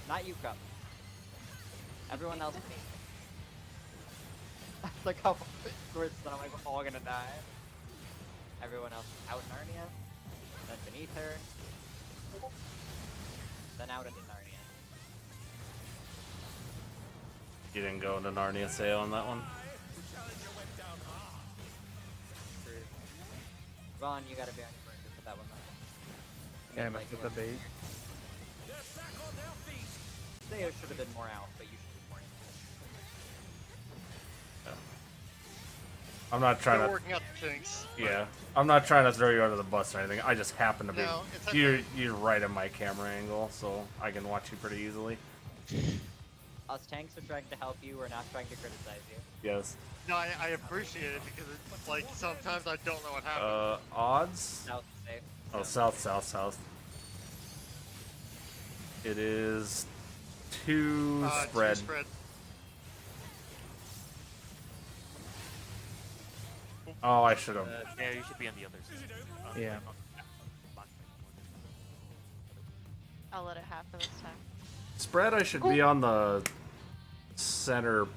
Not you, Cup. Everyone else beneath her. Like how Squirt's not like we're all gonna die. Everyone else out Narnia. Then beneath her. Then out into Narnia. You didn't go into Narnia sale on that one? The challenger went down hard. True. Vaughn, you gotta be on your bird to put that one up. Yeah, I messed with the bait. They're back on their feet. They should have been more out, but you should be more in. I'm not trying Still to. working out the kinks. Yeah, I'm not trying to throw you under the bus or anything. I just happen to be. No, it's okay. You're right in my camera angle, so I can watch you pretty easily. Us tanks are trying to help you, we're not trying to criticize you. Yes. No, I appreciate it because it's like sometimes I don't know what happened. Odds? South is safe. Oh, south, south, south. It is two spread. Two spread. Oh, I should have. Yeah, you should be on the other side. Yeah. I'll let it happen this time. Spread, I should be on the center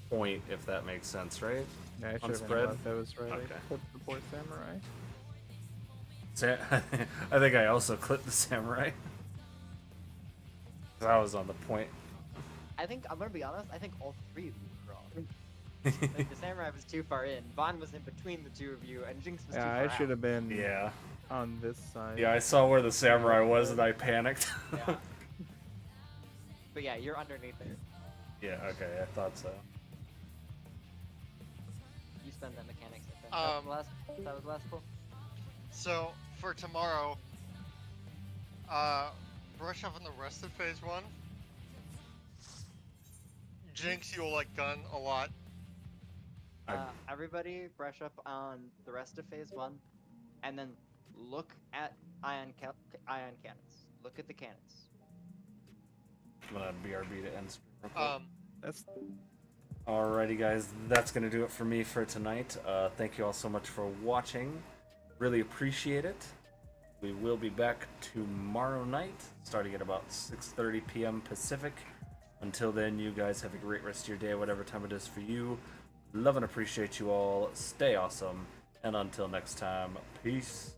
point, if that makes sense, right? Yeah, I should On have spread? That was right. Okay. I clipped the poor samurai. I think I also clipped the samurai. 'Cause I was on the point. I think, I'm gonna be honest, I think all three of you were wrong. Like, the samurai was too far in, Vaughn was in between the two of you, and Jinx was too Yeah, far I out. should have been Yeah. on this side. Yeah, I saw where the samurai was and I panicked. Yeah. But yeah, you're underneath there. Yeah, okay, I thought so. You spend that mechanics, I think. That was last pull. So for tomorrow, brush up on the rest of phase one. Jinx, you'll like gun a lot. Everybody brush up on the rest of phase one, and then look at ion cannons. Look at the cannons. I'm gonna BRB to end stream real quick. That's Alrighty, guys, that's gonna do it for me for tonight. Thank you all so much for watching. Really appreciate it. We will be back tomorrow night, starting at about 6:30 p.m. Pacific. Until then, you guys have a great rest of your day, whatever time it is for you. Love and appreciate you all. Stay awesome, and until next time, peace.